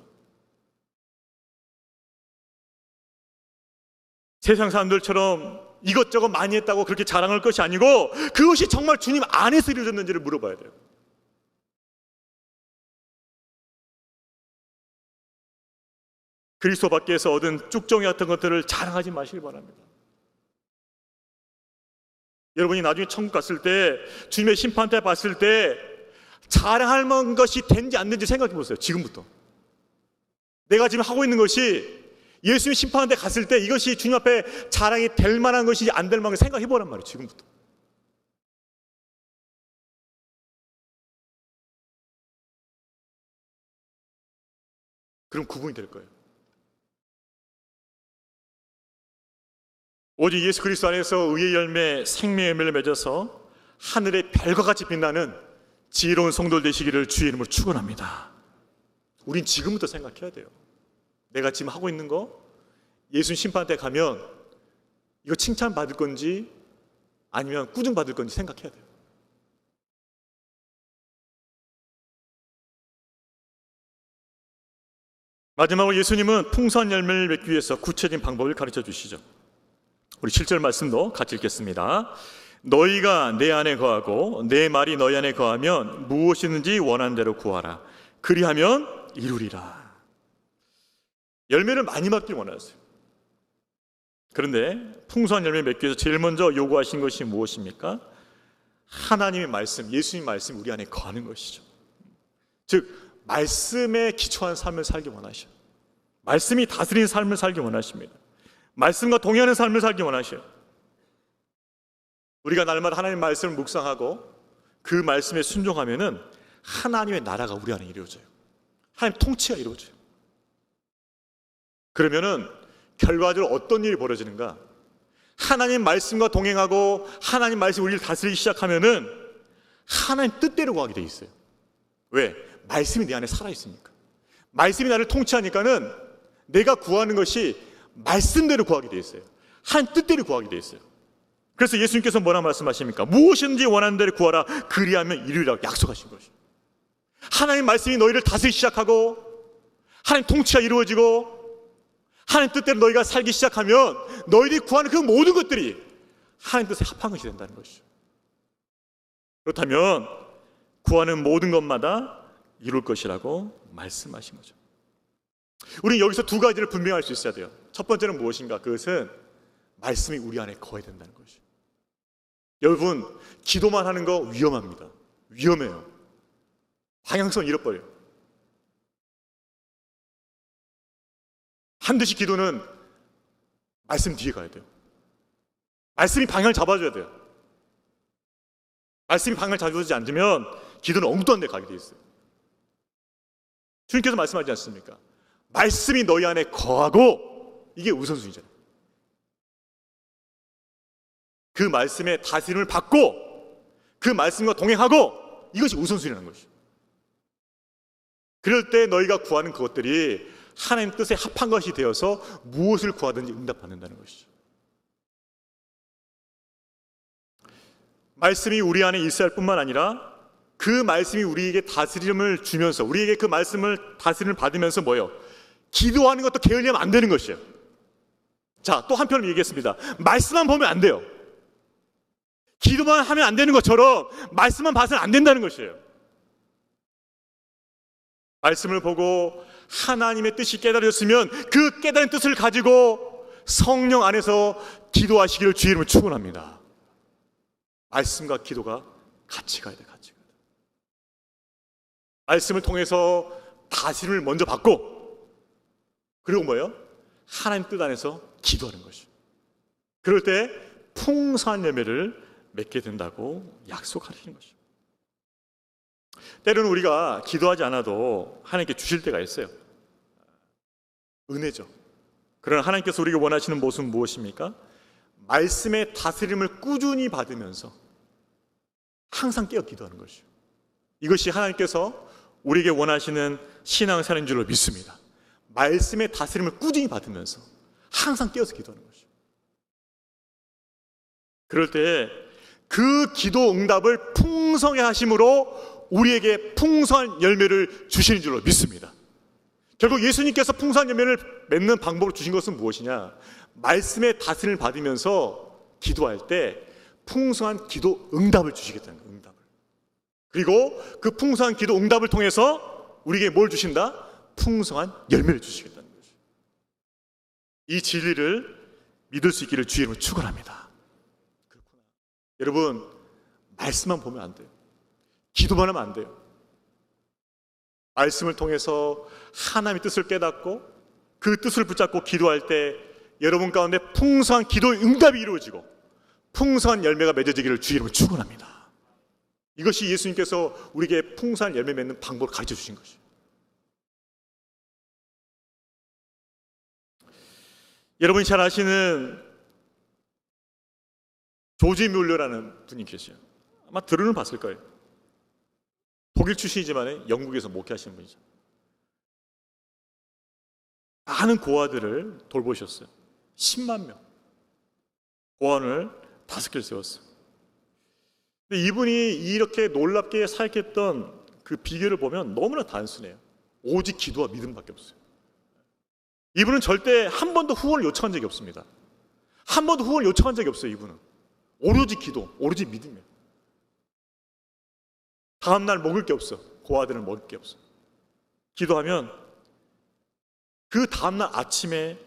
세상 사람들처럼 이것저것 많이 했다고 그렇게 자랑할 것이 아니고 그것이 정말 주님 안에서 이루어졌는지를 물어봐야 돼요. 그리스도 밖에서 얻은 쭉정이 같은 것들을 자랑하지 마시기 바랍니다. 여러분이 나중에 천국 갔을 때, 주님의 심판 때 봤을 때 자랑할 만한 것이 된지 안 된지 생각해 보세요. 지금부터 내가 지금 하고 있는 것이 예수님 심판한 때 갔을 때 이것이 주님 앞에 자랑이 될 만한 것이 안 될 만한 생각해 보란 말이에요. 지금부터. 그럼 구분이 될 거예요. 오직 예수 그리스도 안에서 의의 열매, 생명의 열매를 맺어서 하늘의 별과 같이 빛나는 지혜로운 성도들 되시기를 주의 이름으로 축원합니다. 우린 지금부터 생각해야 돼요. 내가 지금 하고 있는 거 예수님 심판 때 가면 이거 칭찬받을 건지 아니면 꾸중받을 건지 생각해야 돼요. 마지막으로 예수님은 풍성한 열매를 맺기 위해서 구체적인 방법을 가르쳐 주시죠. 우리 7절 말씀도 같이 읽겠습니다. 너희가 내 안에 거하고 내 말이 너희 안에 거하면 무엇이든지 원하는 대로 구하라. 그리하면 이루리라. 열매를 많이 받길 원하세요. 그런데 풍성한 열매 맺기 위해서 제일 먼저 요구하신 것이 무엇입니까? 하나님의 말씀, 예수님의 말씀이 우리 안에 거하는 것이죠. 즉 말씀에 기초한 삶을 살기 원하셔요. 말씀이 다스리는 삶을 살기 원하십니다. 말씀과 동의하는 삶을 살기 원하셔요. 우리가 날마다 하나님의 말씀을 묵상하고 그 말씀에 순종하면은 하나님의 나라가 우리 안에 이루어져요. 하나님 통치가 이루어져요. 그러면은 결과적으로 어떤 일이 벌어지는가? 하나님 말씀과 동행하고 하나님 말씀이 우리를 다스리기 시작하면은 하나님 뜻대로 구하게 돼 있어요. 왜? 말씀이 내 안에 살아있으니까. 말씀이 나를 통치하니까는 내가 구하는 것이 말씀대로 구하게 돼 있어요. 하나님 뜻대로 구하게 돼 있어요. 그래서 예수님께서 뭐라 말씀하십니까? 무엇인지 원하는 대로 구하라. 그리하면 이루리라고 약속하신 것이죠. 하나님 말씀이 너희를 다스리기 시작하고 하나님 통치가 이루어지고 하나님 뜻대로 너희가 살기 시작하면 너희들이 구하는 그 모든 것들이 하나님 뜻에 합한 것이 된다는 것이죠. 그렇다면 구하는 모든 것마다 이룰 것이라고 말씀하신 거죠. 우리는 여기서 두 가지를 분명할 수 있어야 돼요. 첫 번째는 무엇인가? 그것은 말씀이 우리 안에 거해야 된다는 것이죠. 여러분, 기도만 하는 거 위험합니다. 위험해요. 방향성 잃어버려요. 반드시 기도는 말씀 뒤에 가야 돼요. 말씀이 방향을 잡아줘야 돼요. 말씀이 방향을 잡아주지 않으면 기도는 엉뚱한 데 가게 돼 있어요. 주님께서 말씀하지 않습니까? 말씀이 너희 안에 거하고, 이게 우선순위잖아요. 그 말씀의 다스림을 받고 그 말씀과 동행하고, 이것이 우선순위라는 것이죠. 그럴 때 너희가 구하는 그것들이 하나님 뜻에 합한 것이 되어서 무엇을 구하든지 응답받는다는 것이죠. 말씀이 우리 안에 있어야 할 뿐만 아니라 그 말씀이 우리에게 다스림을 주면서, 우리에게 그 말씀을 다스림을 받으면서 뭐예요? 기도하는 것도 게을리하면 안 되는 것이에요. 자, 또 한편으로 얘기했습니다. 말씀만 보면 안 돼요. 기도만 하면 안 되는 것처럼 말씀만 봐서는 안 된다는 것이에요. 말씀을 보고 하나님의 뜻이 깨달아졌으면 그 깨달은 뜻을 가지고 성령 안에서 기도하시기를 주의 이름으로 축원합니다. 말씀과 기도가 같이 가야 돼, 같이 가야 돼. 말씀을 통해서 다스림을 먼저 받고, 그리고 뭐예요? 하나님 뜻 안에서 기도하는 것이죠. 그럴 때 풍성한 열매를 맺게 된다고 약속하시는 것이죠. 때로는 우리가 기도하지 않아도 하나님께 주실 때가 있어요. 은혜죠. 그러나 하나님께서 우리가 원하시는 모습은 무엇입니까? 말씀의 다스림을 꾸준히 받으면서 항상 깨어 기도하는 것이죠. 이것이 하나님께서 우리에게 원하시는 신앙생활인 줄로 믿습니다. 말씀의 다스림을 꾸준히 받으면서 항상 깨어서 기도하는 것이죠. 그럴 때 그 기도 응답을 풍성히 하심으로 우리에게 풍성한 열매를 주시는 줄로 믿습니다. 결국 예수님께서 풍성한 열매를 맺는 방법을 주신 것은 무엇이냐? 말씀의 다스림을 받으면서 기도할 때 풍성한 기도 응답을 주시겠다는 거예요. 응답을. 그리고 그 풍성한 기도 응답을 통해서 우리에게 뭘 주신다? 풍성한 열매를 주시겠다는 거죠. 이 진리를 믿을 수 있기를 주의 이름으로 축원합니다. 그렇구나. 여러분, 말씀만 보면 안 돼요. 기도만 하면 안 돼요. 말씀을 통해서 하나님의 뜻을 깨닫고 그 뜻을 붙잡고 기도할 때 여러분 가운데 풍성한 기도의 응답이 이루어지고 풍성한 열매가 맺어지기를 주의 이름으로 축원합니다. 이것이 예수님께서 우리에게 풍성한 열매 맺는 방법을 가르쳐 주신 것이에요. 여러분이 잘 아시는 조지 뮬러라는 분이 계세요. 아마 들으는 봤을 거예요. 독일 출신이지만 영국에서 목회하시는 분이죠. 많은 고아들을 돌보셨어요. 10만 명 고아원을 5개를 세웠어요. 근데 이분이 이렇게 놀랍게 사역했던 그 비결을 보면 너무나 단순해요. 오직 기도와 믿음밖에 없어요. 이분은 절대 한 번도 후원을 요청한 적이 없습니다. 한 번도 후원을 요청한 적이 없어요. 이분은 오로지 기도, 오로지 믿음이에요. 다음날 먹을 게 없어. 고아들은 먹을 게 없어. 기도하면 그 다음날 아침에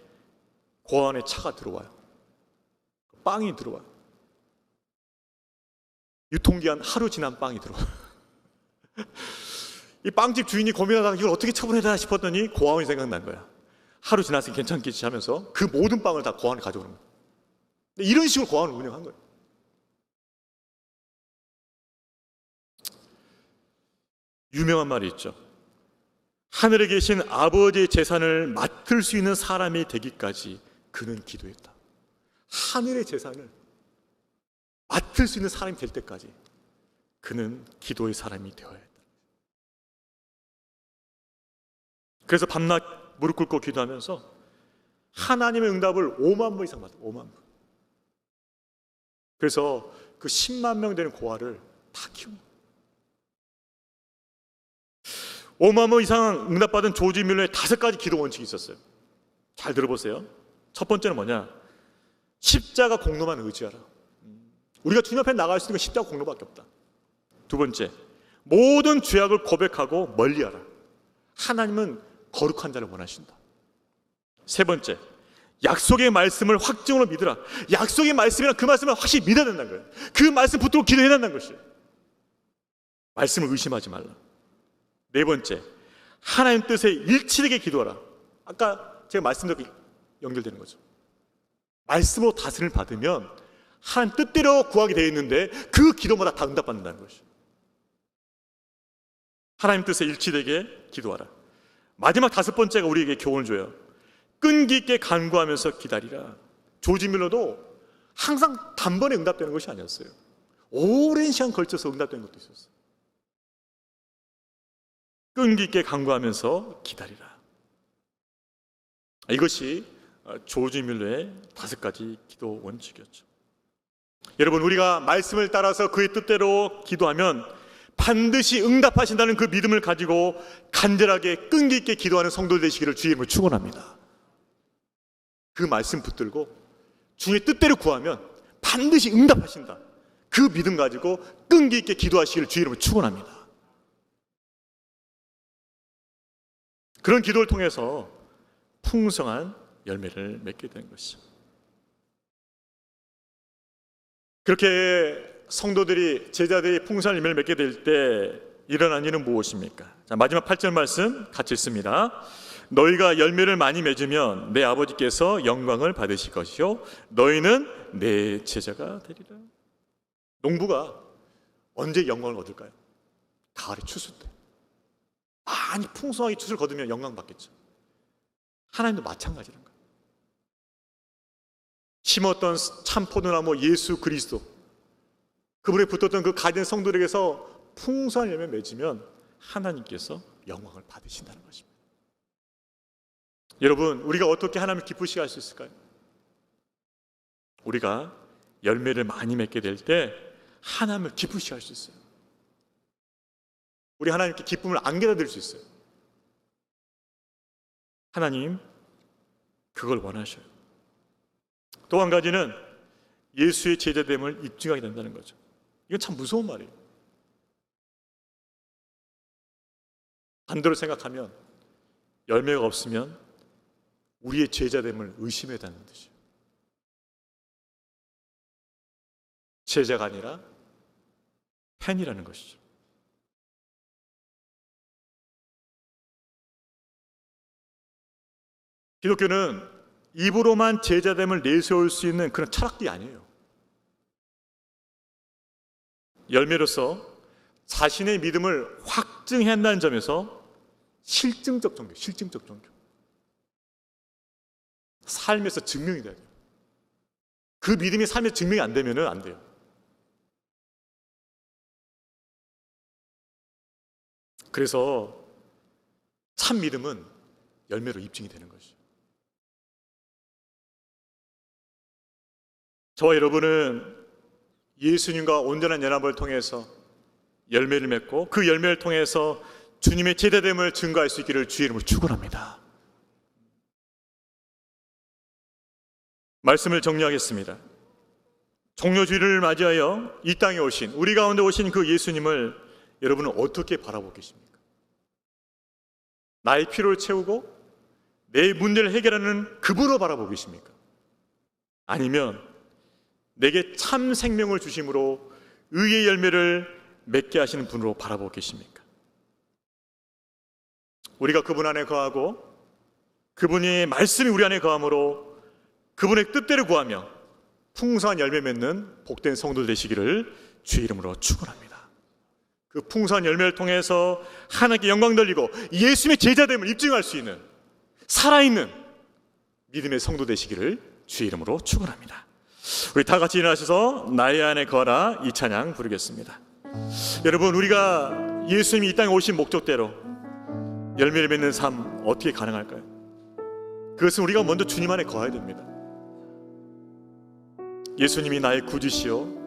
고아원에 차가 들어와요. 빵이 들어와요. 유통기한 하루 지난 빵이 들어와요. 이 빵집 주인이 고민하다가 이걸 어떻게 처분해야 되나 싶었더니 고아원이 생각난 거야. 하루 지났으니 괜찮겠지 하면서 그 모든 빵을 다 고아원에 가져오는 거예요. 이런 식으로 고아원을 운영한 거예요. 유명한 말이 있죠. 하늘에 계신 아버지의 재산을 맡을 수 있는 사람이 되기까지 그는 기도했다. 하늘의 재산을 맡을 수 있는 사람이 될 때까지 그는 기도의 사람이 되어야 했다. 그래서 밤낮 무릎 꿇고 기도하면서 하나님의 응답을 5만 번 이상 받았어요. 5만 번. 그래서 그 10만 명 되는 고아를 다 키운 거예요. 5만 번 이상 응답받은 조지 뮬러의 5가지 기도 원칙이 있었어요. 잘 들어보세요. 첫 번째는 뭐냐? 십자가 공로만 의지하라. 우리가 주님 앞에 나갈 수 있는 건 십자가 공로밖에 없다. 두 번째, 모든 죄악을 고백하고 멀리하라. 하나님은 거룩한 자를 원하신다. 세 번째, 약속의 말씀을 확증으로 믿으라. 약속의 말씀이란 그 말씀을 확실히 믿어야 된다는 거예요. 그 말씀 붙들고 기도해야 된다는 것이에요. 말씀을 의심하지 말라. 네 번째, 하나님 뜻에 일치되게 기도하라. 아까 제가 말씀드린 연결되는 거죠. 말씀으로 다스림을 받으면 하나님 뜻대로 구하게 되어 있는데 그 기도마다 다 응답받는다는 것이죠. 하나님 뜻에 일치되게 기도하라. 마지막 5번째가 우리에게 교훈을 줘요. 끈기 있게 간구하면서 기다리라. 조지 뮬러도 항상 단번에 응답되는 것이 아니었어요. 오랜 시간 걸쳐서 응답되는 것도 있었어요. 끈기 있게 간구하면서 기다리라. 이것이 조지 뮬러의 5가지 기도 원칙이었죠. 여러분, 우리가 말씀을 따라서 그의 뜻대로 기도하면 반드시 응답하신다는 그 믿음을 가지고 간절하게 끈기 있게 기도하는 성도들 되시기를 주의 이름으로 축원합니다. 그 말씀 붙들고 주의 뜻대로 구하면 반드시 응답하신다. 그 믿음 가지고 끈기 있게 기도하시기를 주의 이름으로 축원합니다. 그런 기도를 통해서 풍성한 열매를 맺게 되는 것이죠. 그렇게 성도들이, 제자들이 풍성한 열매를 맺게 될 때 일어난 일은 무엇입니까? 자, 마지막 8절 말씀 같이 읽습니다. 너희가 열매를 많이 맺으면 내 아버지께서 영광을 받으실 것이요 너희는 내 제자가 되리라. 농부가 언제 영광을 얻을까요? 가을에 추수 때. 많이 풍성하게 추수를 거두면 영광 받겠죠. 하나님도 마찬가지란 거예요. 심었던 참 포도나무 예수 그리스도, 그분에 붙었던 그 가진 성도들에게서 풍성한 열매 맺으면 하나님께서 영광을 받으신다는 것입니다. 여러분, 우리가 어떻게 하나님을 기쁘시게 할 수 있을까요? 우리가 열매를 많이 맺게 될 때 하나님을 기쁘시게 할 수 있어요. 우리 하나님께 기쁨을 안겨다 드릴 수 있어요. 하나님 그걸 원하셔요. 또 한 가지는 예수의 제자됨을 입증하게 된다는 거죠. 이건 참 무서운 말이에요. 반대로 생각하면 열매가 없으면 우리의 제자됨을 의심해야 한다는 뜻이에요. 제자가 아니라 팬이라는 것이죠. 기독교는 입으로만 제자됨을 내세울 수 있는 그런 철학이 아니에요. 열매로서 자신의 믿음을 확증해야 한다는 점에서 실증적 종교, 실증적 종교. 삶에서 증명이 돼야 돼요. 그 믿음이 삶에 증명이 안 되면 안 돼요. 그래서 참 믿음은 열매로 입증이 되는 것이죠. 저와 여러분은 예수님과 온전한 연합을 통해서 열매를 맺고 그 열매를 통해서 주님의 제자됨을 증거할 수 있기를 주의 이름으로 축원합니다. 말씀을 정리하겠습니다. 종료주일을 맞이하여 이 땅에 오신, 우리 가운데 오신 그 예수님을 여러분은 어떻게 바라보고 계십니까? 나의 필요를 채우고 내 문제를 해결하는 그분으로 바라보고 계십니까? 아니면 내게 참 생명을 주심으로 의의 열매를 맺게 하시는 분으로 바라보고 계십니까? 우리가 그분 안에 거하고 그분의 말씀이 우리 안에 거함으로 그분의 뜻대로 구하며 풍성한 열매 맺는 복된 성도 되시기를 주의 이름으로 축원합니다. 그 풍성한 열매를 통해서 하나님께 영광 돌리고 예수님의 제자됨을 입증할 수 있는 살아있는 믿음의 성도 되시기를 주의 이름으로 축원합니다. 우리 다 같이 일어나셔서 나의 안에 거하라 이 찬양 부르겠습니다. 여러분, 우리가 예수님이 이 땅에 오신 목적대로 열매를 맺는 삶 어떻게 가능할까요? 그것은 우리가 먼저 주님 안에 거해야 됩니다. 예수님이 나의 구주시요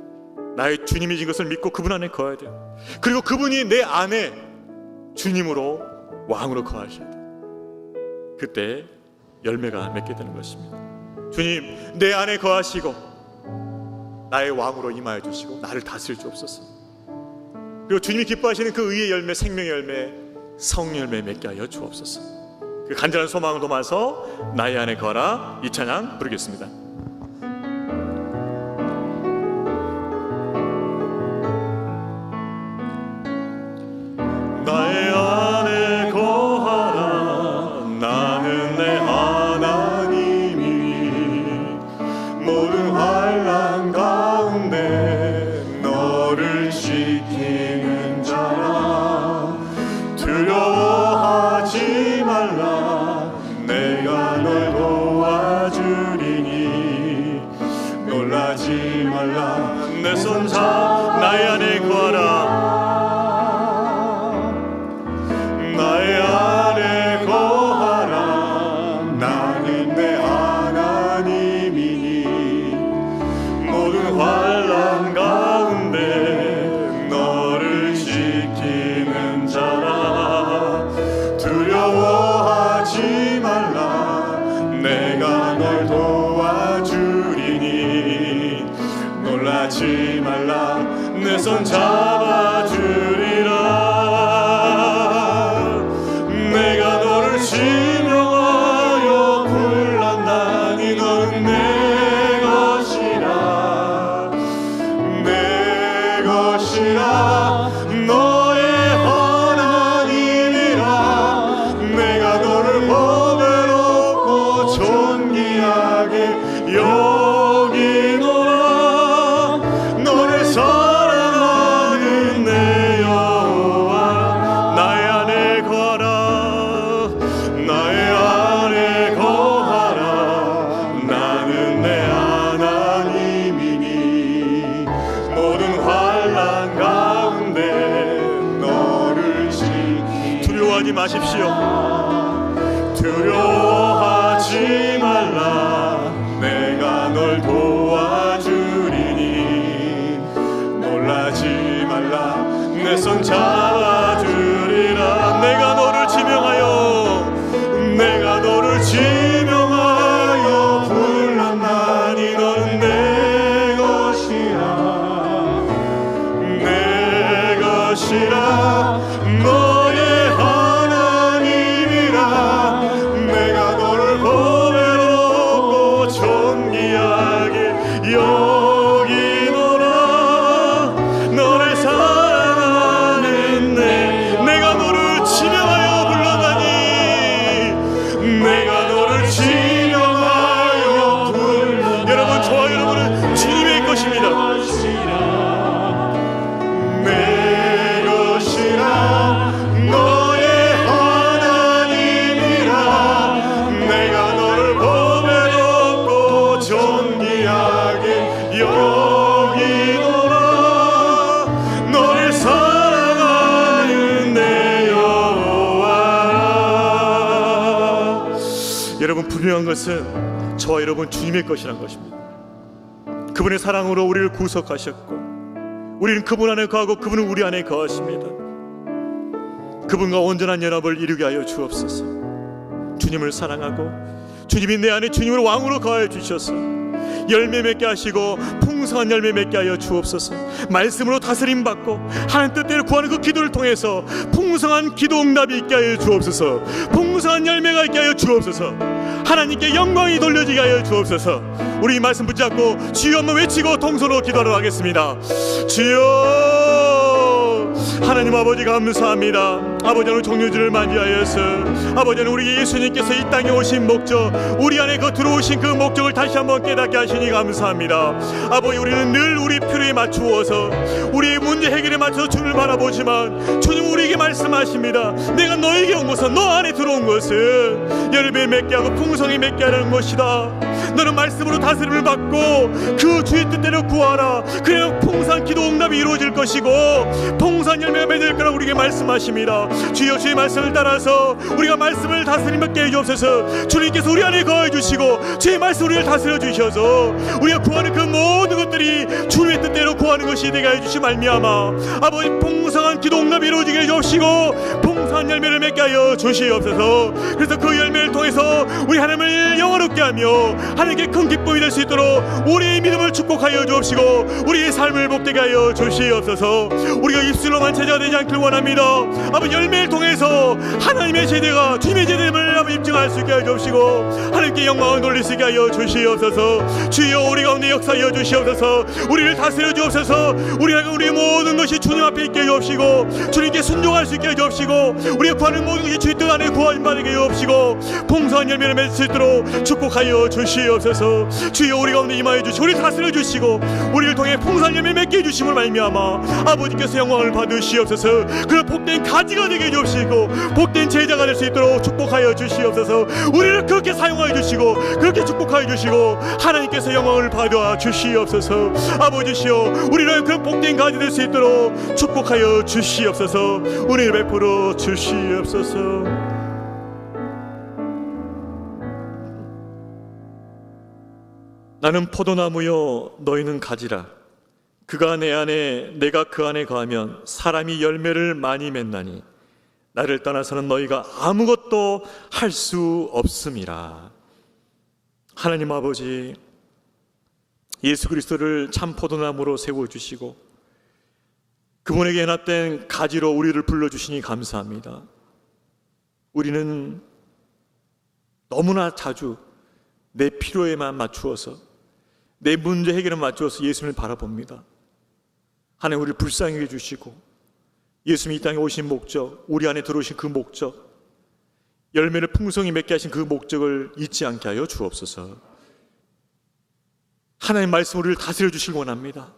나의 주님이신 것을 믿고 그분 안에 거해야 돼요. 그리고 그분이 내 안에 주님으로 왕으로 거하셔야 돼요. 그때 열매가 맺게 되는 것입니다. 주님, 내 안에 거하시고 나의 왕으로 임하여 주시고 나를 다스릴 주옵소서. 그리고 주님이 기뻐하시는 그 의의 열매, 생명의 열매, 성 열매 맺게 하여 주옵소서. 그 간절한 소망을 담아서 나의 안에 거하라 이 찬양 부르겠습니다. 나의 안에 거하라 나는 내 하나님이 모든 환난 가운데 너를 지키는 자라. 두려워하지 말라 내가 널 도와주리니 놀라지 말라 내 손잡 나의 안에 거하라 나의 안에 거하라 나는 내 하나님이니 모든 환난 가운데 너를 지키는 자라. 두려워하지 말라 내가 널 도와주리니 놀라지 말라 내 손 잡아주리라. 내가 너를 마십시오. 두려워하지 말라. 내가 널 도와주리니. 놀라지 말라. 내 손 잡아주리라. 내가 너를 지명하여, 내가 너를 지명하여 불렀나니. 너는 내 것이라, 내 것이라. 너의 하나님이라. 내가 너를 보배롭고 존귀하게 여기노라. 너를 사랑하는 내가 너를 지명하여 불러다니. 내가 너를 지명하여 여러분, 저와 여러분은 주님의 것입니다. 내 것이라. 너의 하나님이라. 내가 너를 보배롭고 존귀하게 여기노라. 너를 사랑하는 내 여호와라. 여러분, 분명한 것은 저와 여러분 주님의 것이란 것입니다. 그분의 사랑으로 우리를 구속하셨고, 우리는 그분 안에 거하고 그분은 우리 안에 거하십니다. 그분과 온전한 연합을 이루게 하여 주옵소서. 주님을 사랑하고 주님이 내 안에 주님을 왕으로 거하여 주셔서 열매 맺게 하시고 풍성한 열매 맺게 하여 주옵소서. 말씀으로 다스림 받고 하나님 뜻대로 구하는 그 기도를 통해서 풍성한 기도 응답이 있게 하여 주옵소서. 풍성한 열매가 있게 하여 주옵소서. 하나님께 영광이 돌려지게 하여 주옵소서. 우리 이 말씀 붙잡고 주여 한번 외치고 동서로 기도하러 가겠습니다. 주여, 하나님 아버지 감사합니다. 아버지, 오늘 종료주를 맞이하여서 아버지, 우리 예수님께서 이 땅에 오신 목적, 우리 안에 그 들어오신 그 목적을 다시 한번 깨닫게 하시니 감사합니다. 아버지, 우리는 늘 우리 필요에 맞추어서 우리의 문제 해결에 맞춰서 주님을 바라보지만 주님 우리에게 말씀하십니다. 내가 너에게 온 것은, 너 안에 들어온 것은 열매 맺게 하고 풍성히 맺게 하라는 것이다. 너는 말씀으로 다스림을 받고 그 주의 뜻대로 구하라. 그래야 풍성한 기도 응답이 이루어질 것이고 풍성한 열매가 맺을 거라고 우리에게 말씀하십니다. 주여, 주의 말씀을 따라서 우리가 말씀을 다스림 받게 해주옵소서. 주님께서 우리 안에 거해 주시고 주의 말씀 우리를 다스려 주셔서 우리가 구하는 그 모든 것들이 주님의 뜻대로 구하는 것이 되게 해주시 말미암아 아버지, 풍성한 기도 응답이 이루어지게 해주시고 풍성한 열매를 맺게 하여 주시옵소서. 그래서 그 열매를 통해서 우리 하나님을 영화롭게 하며 하나님께 큰 기쁨이 될 수 있도록 우리의 믿음을 축복하여 주옵시고 우리의 삶을 복되게 하여 주시옵소서. 우리가 입술로만 제자가 되지 않길 원합니다. 아버지, 열매를 통해서 하나님의 제대가 주님의 제대임을 아버지 입증할 수 있게 하여 주옵시고 하나님께 영광을 돌릴 수 있게 하여 주시옵소서. 주여, 우리 가운데 역사하여 주시옵소서. 우리를 다스려 주옵소서. 우리가 우리의 모든 것이 주님 앞에 있게 해 주옵시고 주님께 순종할 수 있게 해 주옵시고 우리가 구하는 모든 것이 주의 뜻 안에 구하임 받게 해 주옵시고 풍성한 열매를 맺을 수 있도록 축복하여 주시옵소서. 주여, 우리 가운데 임하여 주시고 우리 다스려 주시고 우리를 통해 풍성한 열매 맺게 해 주심을 말미암아 아버지께서 영광을 받으시옵소서. 그런 복된 가지가 되게 해 주시고 복된 제자가 될 수 있도록 축복하여 주시옵소서. 우리를 그렇게 사용하여 주시고 그렇게 축복하여 주시고 하나님께서 영광을 받아 주시옵소서. 아버지시여, 우리를 그런 복된 가지 될 수 있도록 축복하여 주시옵소서. 은혜를 베풀어 주시옵소서. 나는 포도나무요 너희는 가지라. 그가 내 안에 내가 그 안에 거하면 사람이 열매를 많이 맺나니 나를 떠나서는 너희가 아무것도 할 수 없음이라. 하나님 아버지, 예수 그리스도를 참 포도나무로 세워주시고 그분에게 연합된 가지로 우리를 불러주시니 감사합니다. 우리는 너무나 자주 내 필요에만 맞추어서 내 문제 해결에 맞추어서 예수님을 바라봅니다. 하나님, 우리를 불쌍히 해주시고 예수님이 이 땅에 오신 목적, 우리 안에 들어오신 그 목적, 열매를 풍성히 맺게 하신 그 목적을 잊지 않게 하여 주옵소서. 하나님 말씀 우리를 다스려 주시길 원합니다.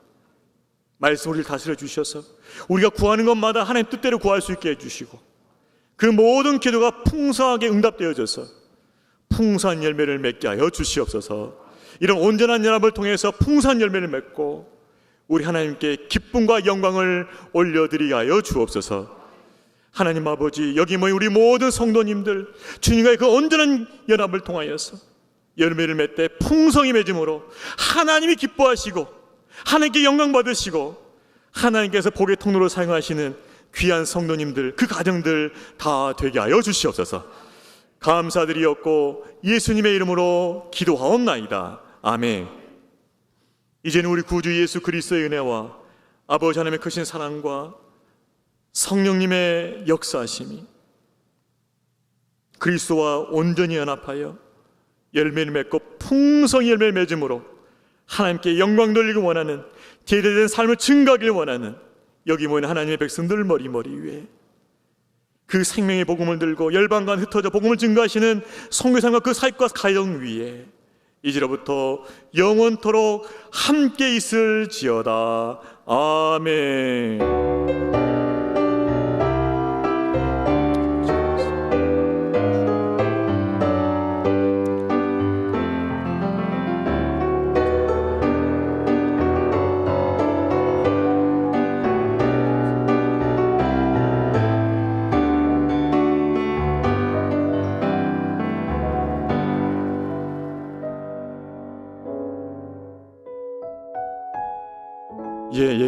말씀 우리를 다스려 주셔서 우리가 구하는 것마다 하나님 뜻대로 구할 수 있게 해주시고 그 모든 기도가 풍성하게 응답되어져서 풍성한 열매를 맺게 하여 주시옵소서. 이런 온전한 연합을 통해서 풍성한 열매를 맺고 우리 하나님께 기쁨과 영광을 올려드리게 하여 주옵소서. 하나님 아버지, 여기 모인 우리 모든 성도님들 주님과의 그 온전한 연합을 통하여서 열매를 맺되 풍성히 맺음으로 하나님이 기뻐하시고 하나님께 영광 받으시고 하나님께서 복의 통로로 사용하시는 귀한 성도님들, 그 가정들 다 되게 하여 주시옵소서. 감사드리옵고 예수님의 이름으로 기도하옵나이다. 아멘. 이제는 우리 구주 예수 그리스도의 은혜와 아버지 하나님의 크신 사랑과 성령님의 역사하심이 그리스도와 온전히 연합하여 열매를 맺고 풍성히 열매를 맺음으로 하나님께 영광 돌리기 원하는 제대된 삶을 증거하길 원하는 여기 모인 하나님의 백성들 머리머리 위에 그 생명의 복음을 들고 열방간 흩어져 복음을 증거하시는 선교사님과 그 사역과 가정 위에 이제로부터 영원토록 함께 있을지어다. 아멘.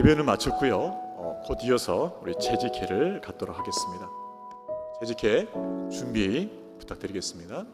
예배는 마쳤고요. 곧 이어서 우리 재직회를 갖도록 하겠습니다. 재직회 준비 부탁드리겠습니다.